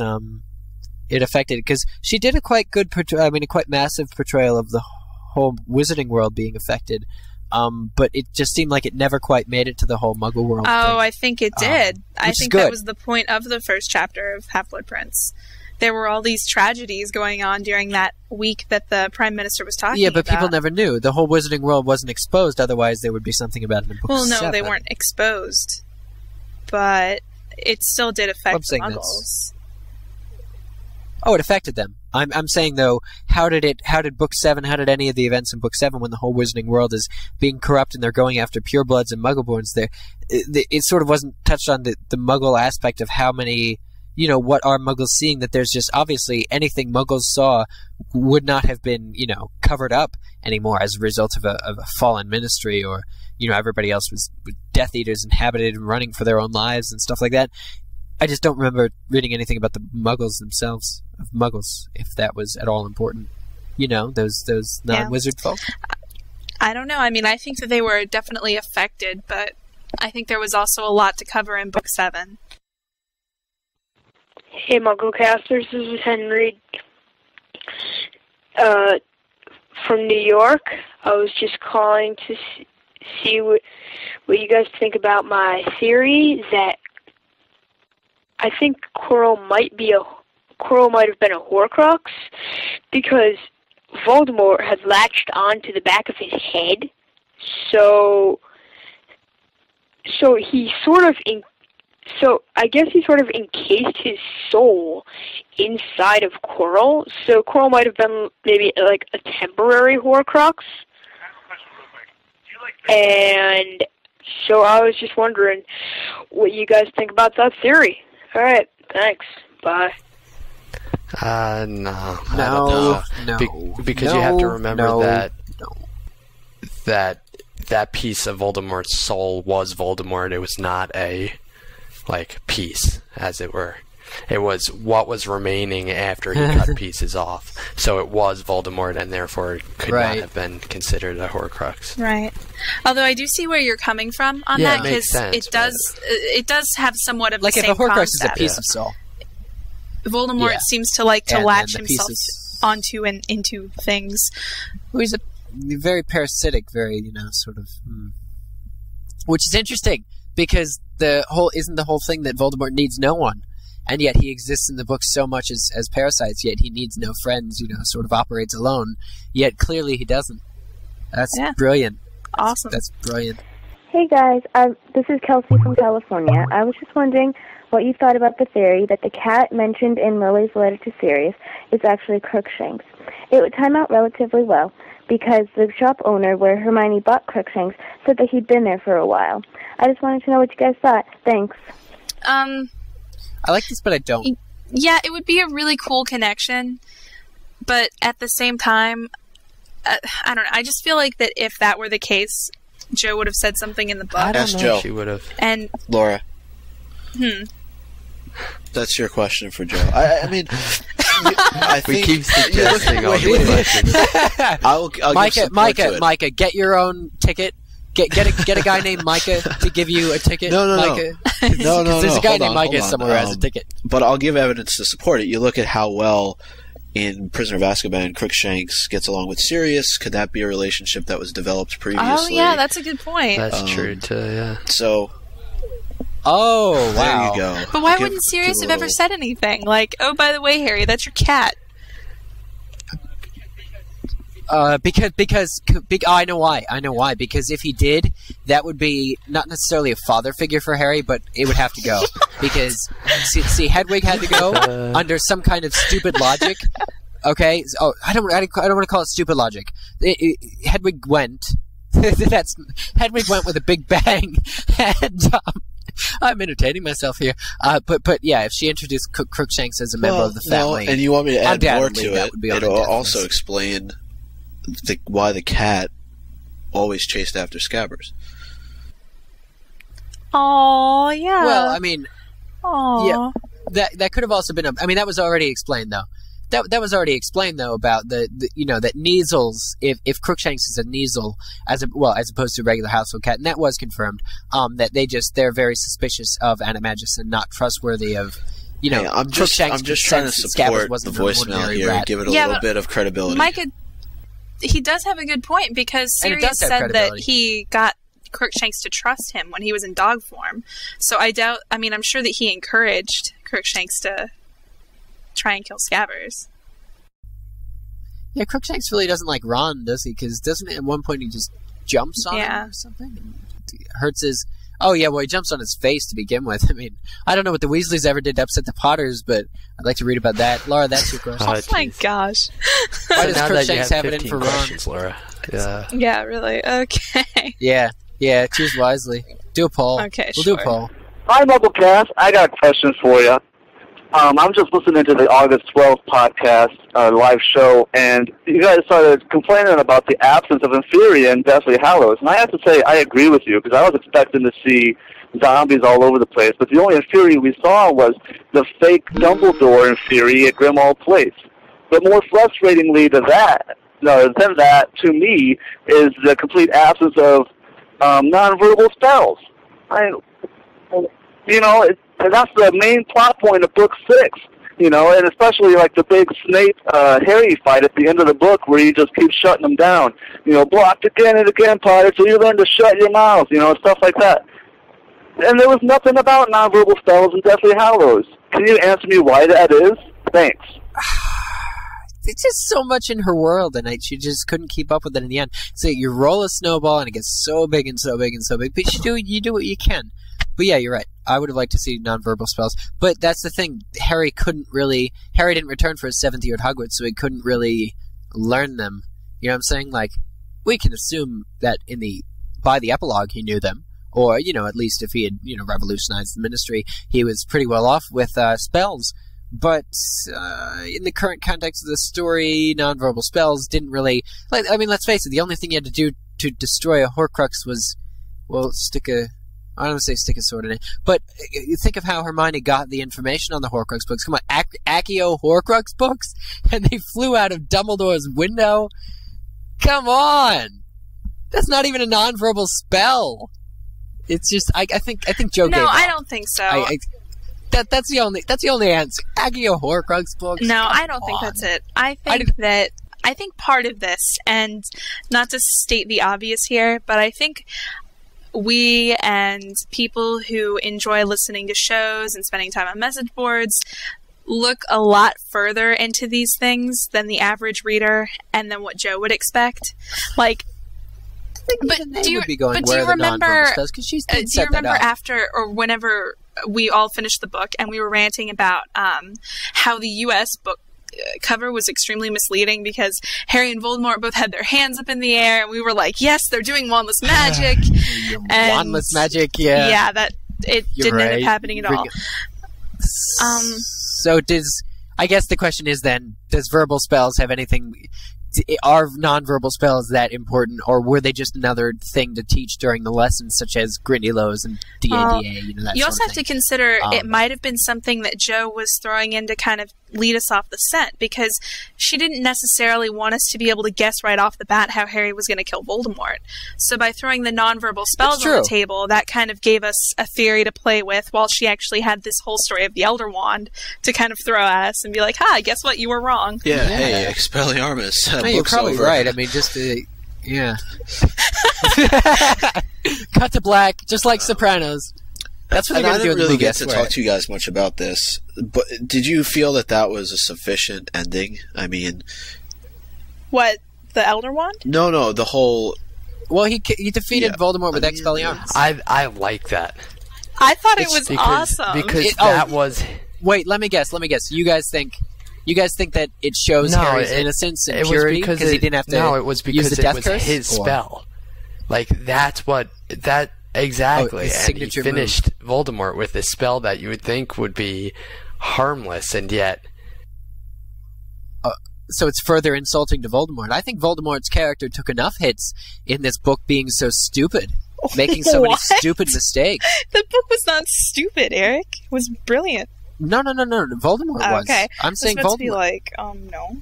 it affected? Because she did a quite good, a quite massive portrayal of the whole Wizarding world being affected. But it just seemed like it never quite made it to the whole Muggle world thing. I think it did. I think good. That was the point of the first chapter of Half-Blood Prince. There were all these tragedies going on during that week that the Prime Minister was talking about. Yeah, but people never knew. The whole Wizarding world wasn't exposed, otherwise there would be something about it in Book 7. Well, no, they weren't exposed. But it still did affect the Muggles. Oh, it affected them. I'm saying though, how did Book 7? How did any of the events in Book 7, when the whole Wizarding world is being corrupt and they're going after purebloods and Muggleborns, there, it sort of wasn't touched on the Muggle aspect of how many, what are Muggles seeing? That there's just obviously anything Muggles saw would not have been, covered up anymore as a result of a fallen ministry, or everybody else was Death Eaters inhabited and running for their own lives and stuff like that. I just don't remember reading anything about the Muggles themselves, of Muggles, if that was at all important. Those non-wizard folk. I don't know. I mean, I think that they were definitely affected, but I think there was also a lot to cover in Book 7. Hey, MuggleCasters, this is Henry from New York. I was just calling to see what you guys think about my theory that I think Quirrell might have been a Horcrux, because Voldemort had latched onto the back of his head, so he I guess he sort of encased his soul inside of Quirrell. So Quirrell might have been maybe like a temporary Horcrux. And so I was just wondering what you guys think about that theory. All right, thanks. Bye. No. Because you have to remember that piece of Voldemort's soul was Voldemort. It was not a piece, as it were. It was what was remaining after he cut pieces off. So it was Voldemort, and therefore could not have been considered a Horcrux. Right. Although I do see where you're coming from on that, because it does have somewhat of the same concept. Like if a Horcrux is a piece of soul. Voldemort seems to like to latch himself onto and into things. He's a very parasitic, very, sort of... Which is interesting, because isn't the whole thing that Voldemort needs no one, and yet he exists in the books so much as parasites, yet he needs no friends, sort of operates alone, yet clearly he doesn't. That's brilliant. Awesome. That's brilliant. Hey guys, this is Kelsey from California. I was just wondering what you thought about the theory that the cat mentioned in Lily's letter to Sirius is actually Crookshanks. It would time out relatively well, because the shop owner where Hermione bought Crookshanks said that he'd been there for a while. I just wanted to know what you guys thought. Thanks. I like this, but I don't. Yeah, it would be a really cool connection, but at the same time, I don't know. I just feel like that if that were the case, Joe would have said something in the book. Ask Joe. She would have. And Laura. That's your question for Joe. I mean, I think we keep suggesting all these questions. Micah, get your own ticket. Get a guy named Micah to give you a ticket. No. There's a guy named Micah somewhere who has a ticket. But I'll give evidence to support it. You look at how well in Prisoner of Azkaban Crookshanks gets along with Sirius. Could that be a relationship that was developed previously? Oh yeah, that's a good point. That's true too. Yeah. So. Oh There wow. you go. But why wouldn't Sirius have ever said anything like, "Oh, by the way, Harry, that's your cat"? Because I know why. Because if he did, that would be not necessarily a father figure for Harry, but it would have to go. Because see, Hedwig had to go under some kind of stupid logic. Okay. Oh, I don't want to call it stupid logic. Hedwig went. Hedwig went with a big bang, and I'm entertaining myself here. But yeah, if she introduced Crookshanks as a member of the family, and you want me to add more to that it, would be on it'll also explain why the cat always chased after Scabbers. Oh yeah. Well, I mean, yeah, that could have also been. I mean, that was already explained though. That was already explained though about the that Kneazles, if Crookshanks is a Kneazle as opposed to a regular household cat, and that was confirmed. That they're very suspicious of Animagus and not trustworthy of. I'm just trying to support the voicemail here and give it a little bit of credibility. Micah, he does have a good point, because Sirius said that he got Crookshanks to trust him when he was in dog form. So I'm sure that he encouraged Crookshanks to try and kill Scabbers. Yeah, Crookshanks really doesn't like Ron, does he? Because doesn't at one point he just jumps on him or something? And hurts his... Oh, yeah, well, he jumps on his face to begin with. I mean, I don't know what the Weasleys ever did to upset the Potters, but I'd like to read about that. Laura, that's your question. Oh my gosh. Why does now that you Crookshanks have it in 15 for Ron? questions, Laura. Yeah. Yeah, really. Okay. Yeah, choose wisely. Do a poll. Okay, We'll do a poll. Hi, MuggleCast. I got a question for you. I'm just listening to the August 12th podcast, live show, and you guys started complaining about the absence of Inferi in Deathly Hallows. And I have to say, I agree with you, because I was expecting to see zombies all over the place. But the only Inferi we saw was the fake Dumbledore Inferi at Grimmauld Place. But more frustratingly than that, to me, is the complete absence of nonverbal spells. That's the main plot point of Book 6, and especially like the big Snape Harry fight at the end of the book where he just keeps shutting them down. Blocked again and again, Potter, till you learn to shut your mouth, stuff like that. And there was nothing about nonverbal spells in Deathly Hallows. Can you answer me why that is? Thanks. It's just so much in her world, and she just couldn't keep up with it in the end. So you roll a snowball, and it gets so big and so big and so big, but you do what you can. But yeah, you're right. I would have liked to see nonverbal spells. But that's the thing. Harry didn't return for his 7th year at Hogwarts, so he couldn't really learn them. You know what I'm saying? Like, we can assume that by the epilogue he knew them. Or, at least if he had, revolutionized the Ministry, he was pretty well off with spells. But in the current context of the story, nonverbal spells didn't really... let's face it, the only thing you had to do to destroy a Horcrux was, I don't want to say stick a sword in it, but think of how Hermione got the information on the Horcrux books. Come on, Accio Horcrux books? And they flew out of Dumbledore's window? Come on! That's not even a nonverbal spell! It's just, I think Joe gave up. No, I don't think so. That's the only answer. Accio Horcrux books? No, I don't think that's it. I think part of this, and not to state the obvious here, but I think we and people who enjoy listening to shows and spending time on message boards look a lot further into these things than the average reader and than what Joe would expect. But do you remember? After or whenever we all finished the book and we were ranting about how the U.S. book cover was extremely misleading because Harry and Voldemort both had their hands up in the air, and we were like, yes, they're doing wandless magic. Wandless magic, yeah. Yeah, that it didn't end up happening at all. So I guess the question is then, does verbal spells have anything... Are nonverbal spells that important, or were they just another thing to teach during the lessons, such as Grindylows and DADA? You also have to consider it might have been something that Joe was throwing in to kind of lead us off the scent, because she didn't necessarily want us to be able to guess right off the bat how Harry was going to kill Voldemort. So by throwing the nonverbal spells on the table, that kind of gave us a theory to play with, while she actually had this whole story of the Elder Wand to kind of throw at us and be like, guess what? You were wrong. Yeah, hey, Expelliarmus. No, you're probably right. I mean, just yeah. Cut to black, just like Sopranos. That's what they're going to do in the movie. I didn't really get to talk to you guys much about this, but did you feel that was a sufficient ending? I mean... What? The Elder Wand? No, the whole... Well, he defeated Voldemort with Expelliarmus. I like that. I thought it was awesome. Because that was... Wait, let me guess. You guys think that it shows Harry's innocence and purity because he didn't have to it was because use the death it was curse? his spell. Like, that's what... Exactly, and he finished Voldemort with a spell that you would think would be harmless, and yet... So it's further insulting to Voldemort. I think Voldemort's character took enough hits in this book being so stupid, making so many stupid mistakes. The book was not stupid, Eric. It was brilliant. No. Voldemort was. Okay. I'm saying Voldemort. To be like, no.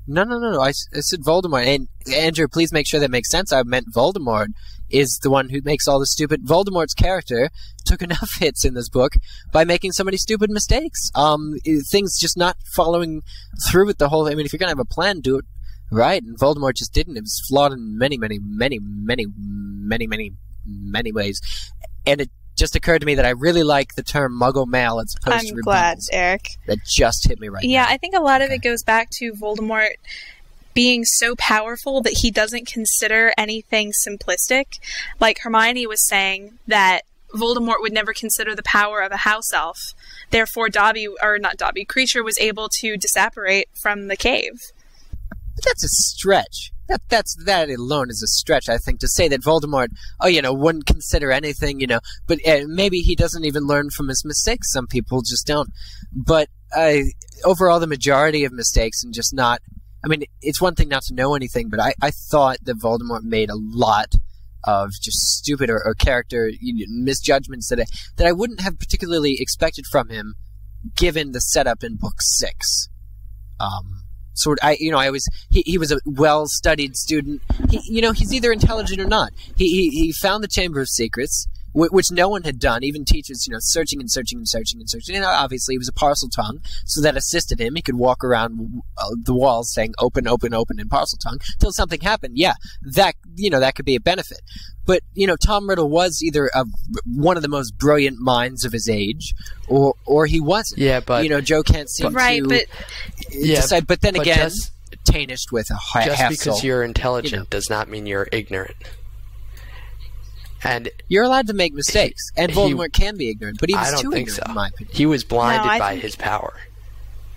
No. I said Voldemort. And Andrew, please make sure that makes sense. I meant Voldemort is the one who makes all the stupid... Voldemort's character took enough hits in this book by making so many stupid mistakes. Things just not following through with the whole... I mean, if you're going to have a plan, do it right. And Voldemort just didn't. It was flawed in many ways. And it just occurred to me that I really like the term Muggle Mail as opposed to I'm glad, rebels. Eric. That just hit me right now. Yeah, I think a lot of it goes back to Voldemort being so powerful that he doesn't consider anything simplistic. Like Hermione was saying that Voldemort would never consider the power of a house elf. Therefore, Kreacher was able to disapparate from the cave. But that's a stretch. That alone is a stretch, I think, to say that Voldemort, wouldn't consider anything, but maybe he doesn't even learn from his mistakes. Some people just don't. But overall, the majority of mistakes and just not... I mean, it's one thing not to know anything, but I thought that Voldemort made a lot of just stupid or character misjudgments that I wouldn't have particularly expected from him, given the setup in Book 6. He was a well-studied student. He's either intelligent or not. He found the Chamber of Secrets, which no one had done, even teachers, searching and searching and searching and searching. And obviously he was a parcel tongue, so that assisted him. He could walk around the walls saying open, open, open in parcel tongue till something happened. Yeah, that could be a benefit. But, Tom Riddle was either one of the most brilliant minds of his age, or he wasn't. Yeah, but... Joe can't seem to decide. But then again, tarnished with a hassle. Just because you're intelligent does not mean you're ignorant. And you're allowed to make mistakes, and Voldemort can be ignorant, but he was too ignorant, in my opinion. He was blinded by his power.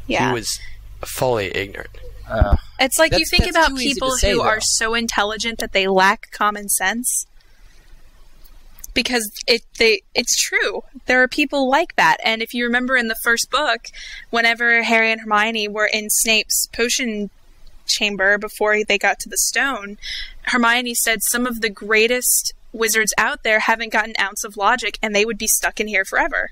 Yeah. He was fully ignorant. It's like you think about people who are so intelligent that they lack common sense. Because it's true. There are people like that. And if you remember in the first book, whenever Harry and Hermione were in Snape's potion chamber before they got to the stone, Hermione said some of the greatest wizards out there haven't got an ounce of logic and they would be stuck in here forever.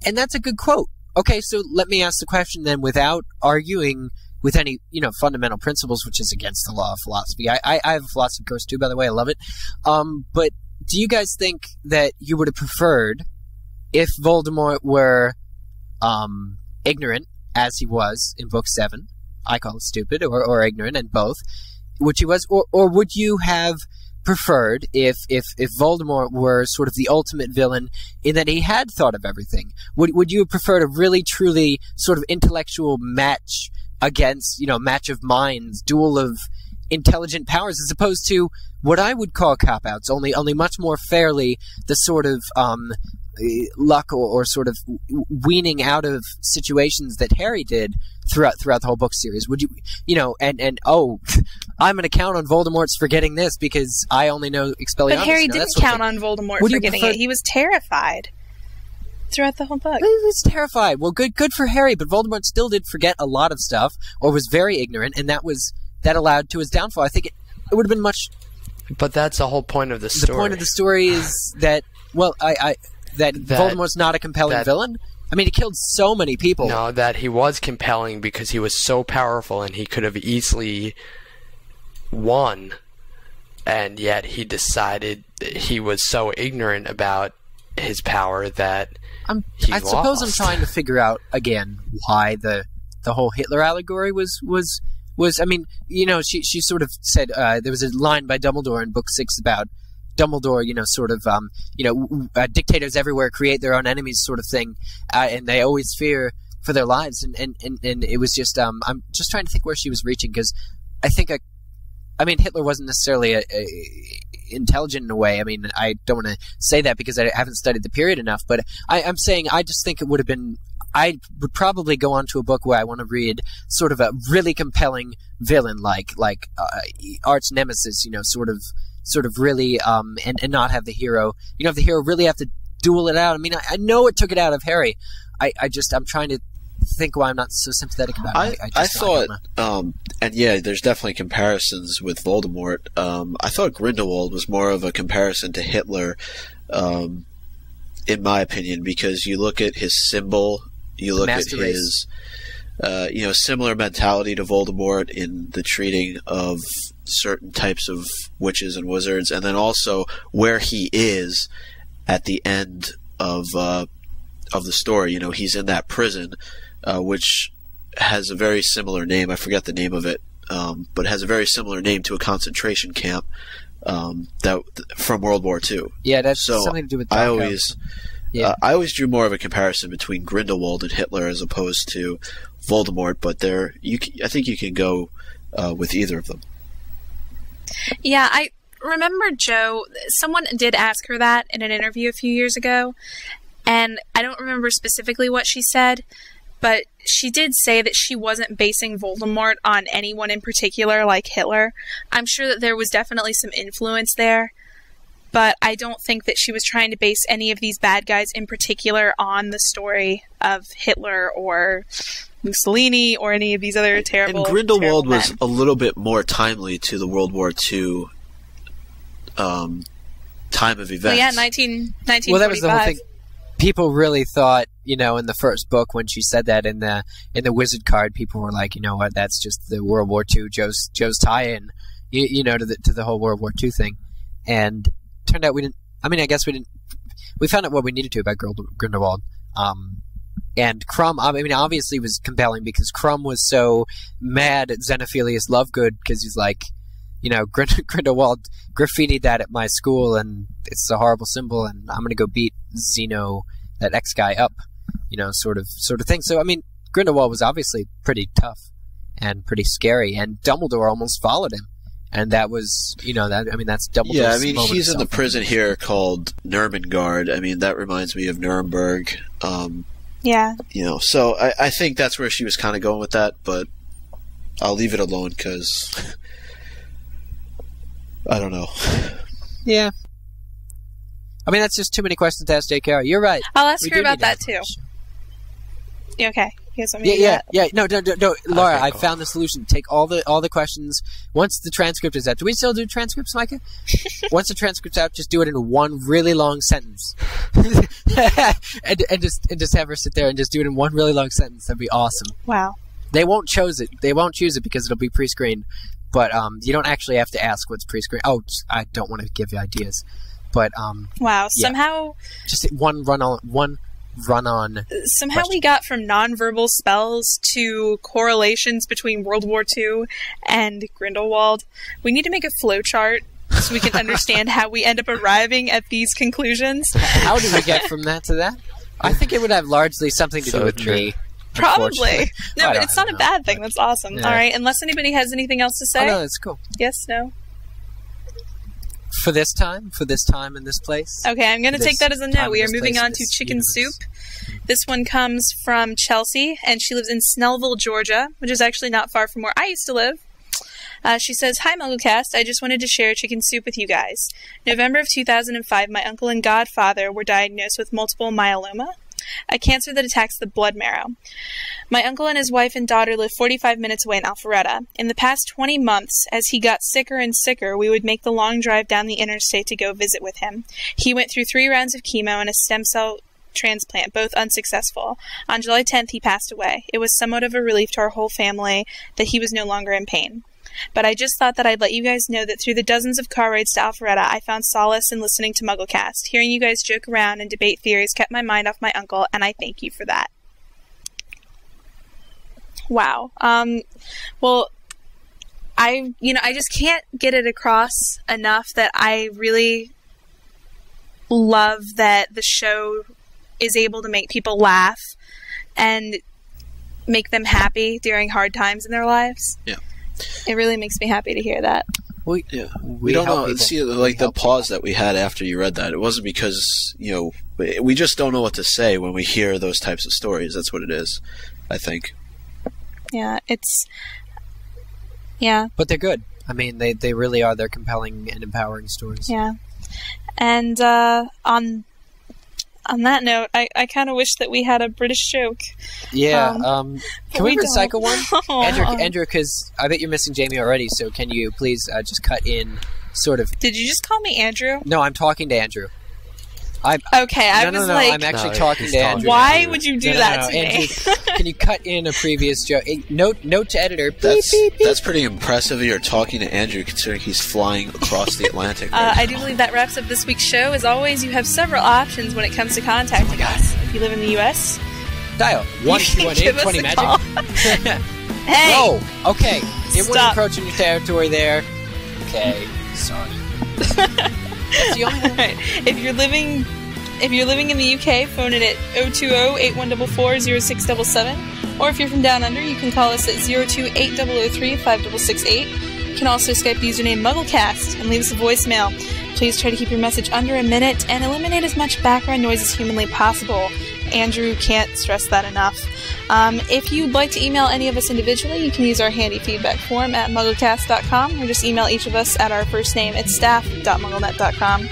And that's a good quote. Okay, so let me ask the question then, without arguing with any, fundamental principles, which is against the law of philosophy. I have a philosophy course too, by the way. I love it. But do you guys think that you would have preferred if Voldemort were ignorant, as he was in Book 7? I call it stupid, or ignorant, and both. Which he was, or would you have preferred if Voldemort were sort of the ultimate villain in that he had thought of everything? Would you have preferred a really, truly sort of intellectual match against, match of minds, duel of intelligent powers, as opposed to what I would call cop-outs, only much more fairly the sort of luck or sort of weaning out of situations that Harry did throughout the whole book series? Would you, I'm going to count on Voldemort's forgetting this because I only know Expelliarmus. But Harry didn't count on Voldemort forgetting it. He was terrified throughout the whole book. He was terrified. Well, good for Harry, but Voldemort still did forget a lot of stuff, or was very ignorant, and that allowed to his downfall. I think it would have been much... But that's the whole point of the story. The point of the story is that, that Voldemort's not a compelling villain? I mean, he killed so many people. No, that he was compelling because he was so powerful and he could have easily won, and yet he decided he was so ignorant about his power that I suppose I'm trying to figure out, again, why the whole Hitler allegory was I mean, she sort of said, there was a line by Dumbledore in Book 6 about Dumbledore, dictators everywhere create their own enemies sort of thing, and they always fear for their lives, and it was just, I'm just trying to think where she was reaching, because I think, Hitler wasn't necessarily intelligent in a way. I mean, I don't want to say that because I haven't studied the period enough, but I'm saying I just think it would have been, I would probably go on to a book where I want to read sort of a really compelling villain, like arch nemesis, sort of really, and not have the hero, have the hero really have to duel it out. I mean, I know it took it out of Harry. I'm trying to think why I'm not so sympathetic about it. I thought, and yeah, there's definitely comparisons with Voldemort. I thought Grindelwald was more of a comparison to Hitler, in my opinion, because you look at his symbol, you look at his, similar mentality to Voldemort in the treating of certain types of witches and wizards, and then also where he is at the end of the story. He's in that prison, which has a very similar name. I forget the name of it, but has a very similar name to a concentration camp that from World War II. Yeah, that's something to do with Yeah. I always drew more of a comparison between Grindelwald and Hitler as opposed to Voldemort, but I think you can go with either of them. Yeah, I remember someone did ask her that in an interview a few years ago, and I don't remember specifically what she said, but she did say that she wasn't basing Voldemort on anyone in particular like Hitler. I'm sure that there was definitely some influence there, but I don't think that she was trying to base any of these bad guys in particular on the story of Hitler or Mussolini or any of these other terrible And Grindelwald was men. a little bit more timely to the World War II time of events. Well, yeah, 1945. Well, that was the whole thing. People really thought, in the first book when she said that in the wizard card, people were like, you know what, that's just the World War II Joe's tie-in, to the whole World War II thing. And turned out we didn't. I mean, I guess we didn't. We found out what we needed to about Grindelwald. And Crumb, I mean, obviously was compelling because Crumb was so mad at Xenophilius Lovegood because he's like, Grindelwald graffitied that at my school and it's a horrible symbol and I'm going to go beat Zeno, that X guy, up, sort of thing. So, I mean, Grindelwald was obviously pretty tough and pretty scary, and Dumbledore almost followed him. And that was, that's Dumbledore's Yeah, I mean, moment he's of in the prison here called Nurmengard. I mean, that reminds me of Nuremberg. Yeah. So I think that's where she was kind of going with that, but I'll leave it alone because I don't know. Yeah. I mean, that's just too many questions to ask JKR. You're right. I'll ask We her do about need to that ask too. You okay? You guys want me to do Yeah. that? No, Laura, I found the solution. Take all the questions. Once the transcript is out, do we still do transcripts, Micah? Once the transcript's out, just do it in one really long sentence, and just have her sit there and just do it in one really long sentence. That'd be awesome. Wow. They won't choose it. They won't choose it because it'll be pre-screened. But you don't actually have to ask what's pre-screened. Oh, I don't want to give you ideas. But wow. yeah. Somehow. Just one run-on. Somehow we got from nonverbal spells to correlations between World War II and Grindelwald. We need to make a flowchart so we can understand how we end up arriving at these conclusions. How do we get from that to that? I think it would have largely something to do with me. Probably. No, but it's not a bad thing. That's awesome. Yeah. All right, unless anybody has anything else to say. Oh, no, that's cool. Yes, no? For this time, in this place. Okay, I'm going to take that as a no. We are moving on to this chicken universe. soup. This one comes from Chelsea, and she lives in Snellville, Georgia, which is actually not far from where I used to live. She says, "Hi, MuggleCast. I just wanted to share chicken soup with you guys. November of 2005, my uncle and godfather were diagnosed with multiple myeloma, a cancer that attacks the blood marrow. My uncle and his wife and daughter live 45 minutes away in Alpharetta. In the past 20 months, as he got sicker and sicker, we would make the long drive down the interstate to go visit with him. He went through 3 rounds of chemo and a stem cell transplant, both unsuccessful. On July 10th, he passed away. It was somewhat of a relief to our whole family that he was no longer in pain. But I just thought that I'd let you guys know that through the dozens of car rides to Alpharetta, I found solace in listening to MuggleCast. Hearing you guys joke around and debate theories kept my mind off my uncle, and I thank you for that." Wow. Well, I just can't get it across enough that I really love that the show is able to make people laugh and make them happy during hard times in their lives. Yeah. It really makes me happy to hear that. We don't know. See, like the pause that we had after you read that, it wasn't because, we just don't know what to say when we hear those types of stories. That's what it is, I think. Yeah, But they're good. I mean, they really are. They're compelling and empowering stories. Yeah. And on that note, I kind of wish that we had a British joke. Yeah. Can we we recycle don't. one? Andrew, because I bet you're missing Jamie already, so can you please just cut in sort of... Did you just call me Andrew? No, I'm talking to Andrew. Okay, I was like... I'm actually talking to Andrew. Why would you do that to me? Andrew, can you cut in a previous joke? Note to editor. That's pretty impressive that you're talking to Andrew, considering he's flying across the Atlantic. Right I do believe that wraps up this week's show. As always, you have several options when it comes to contacting us. If you live in the U.S., dial 1-218-20-MAGIC. Hey! Oh, okay. It was Stop. encroaching your territory there. Okay, sorry. All right. If you're living If you're living in the UK, phone it at 020-8144-0677. Or if you're from Down Under, you can call us at 028-003-5668. You can also Skype the username MuggleCast and leave us a voicemail. Please try to keep your message under a minute and eliminate as much background noise as humanly possible. Andrew can't stress that enough. If you'd like to email any of us individually, you can use our handy feedback form at MuggleCast.com, or just email each of us at our first name at staff.mugglenet.com.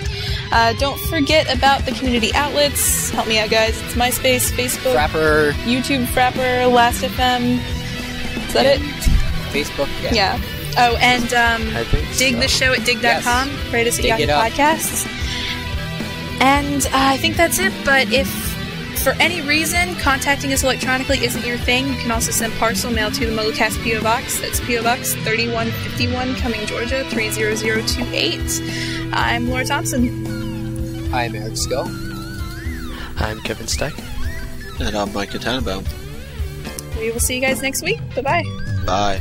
Don't forget about the community outlets. Help me out, guys. It's MySpace, Facebook, Frapper, YouTube, Frapper, Last.fm. Is that it? Facebook, Yeah. Oh, and dig the show at dig.com. Yes. Rate us at Dig Yahoo it up. Podcasts. And I think that's it, but if for any reason contacting us electronically isn't your thing, you can also send parcel mail to the MuggleCast P.O. Box. That's P.O. Box 3151, Cumming, Georgia 30028. I'm Laura Thompson. I'm Eric Skull. I'm Kevin Steck. And I'm Micah Tannenbaum. We will see you guys next week. Bye-bye. Bye.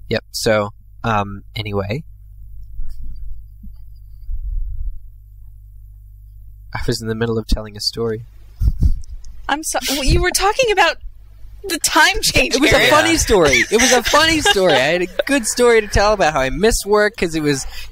Yep, so, anyway. I was in the middle of telling a story. I'm sorry. You were talking about the time change. It was a funny story. It was a funny story. I had a good story to tell about how I missed work because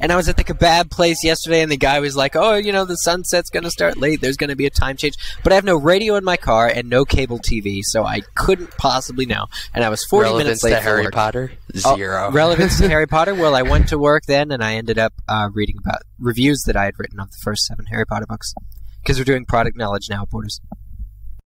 and I was at the kebab place yesterday, and the guy was like, "Oh, the sunset's going to start late. There's going to be a time change." But I have no radio in my car and no cable TV, so I couldn't possibly know. And I was 40 minutes late to for Harry work. Potter? Zero. Relevance to Harry Potter? Well, I went to work then, and I ended up reading about reviews that I had written of the first 7 Harry Potter books because we're doing product knowledge now, Borders.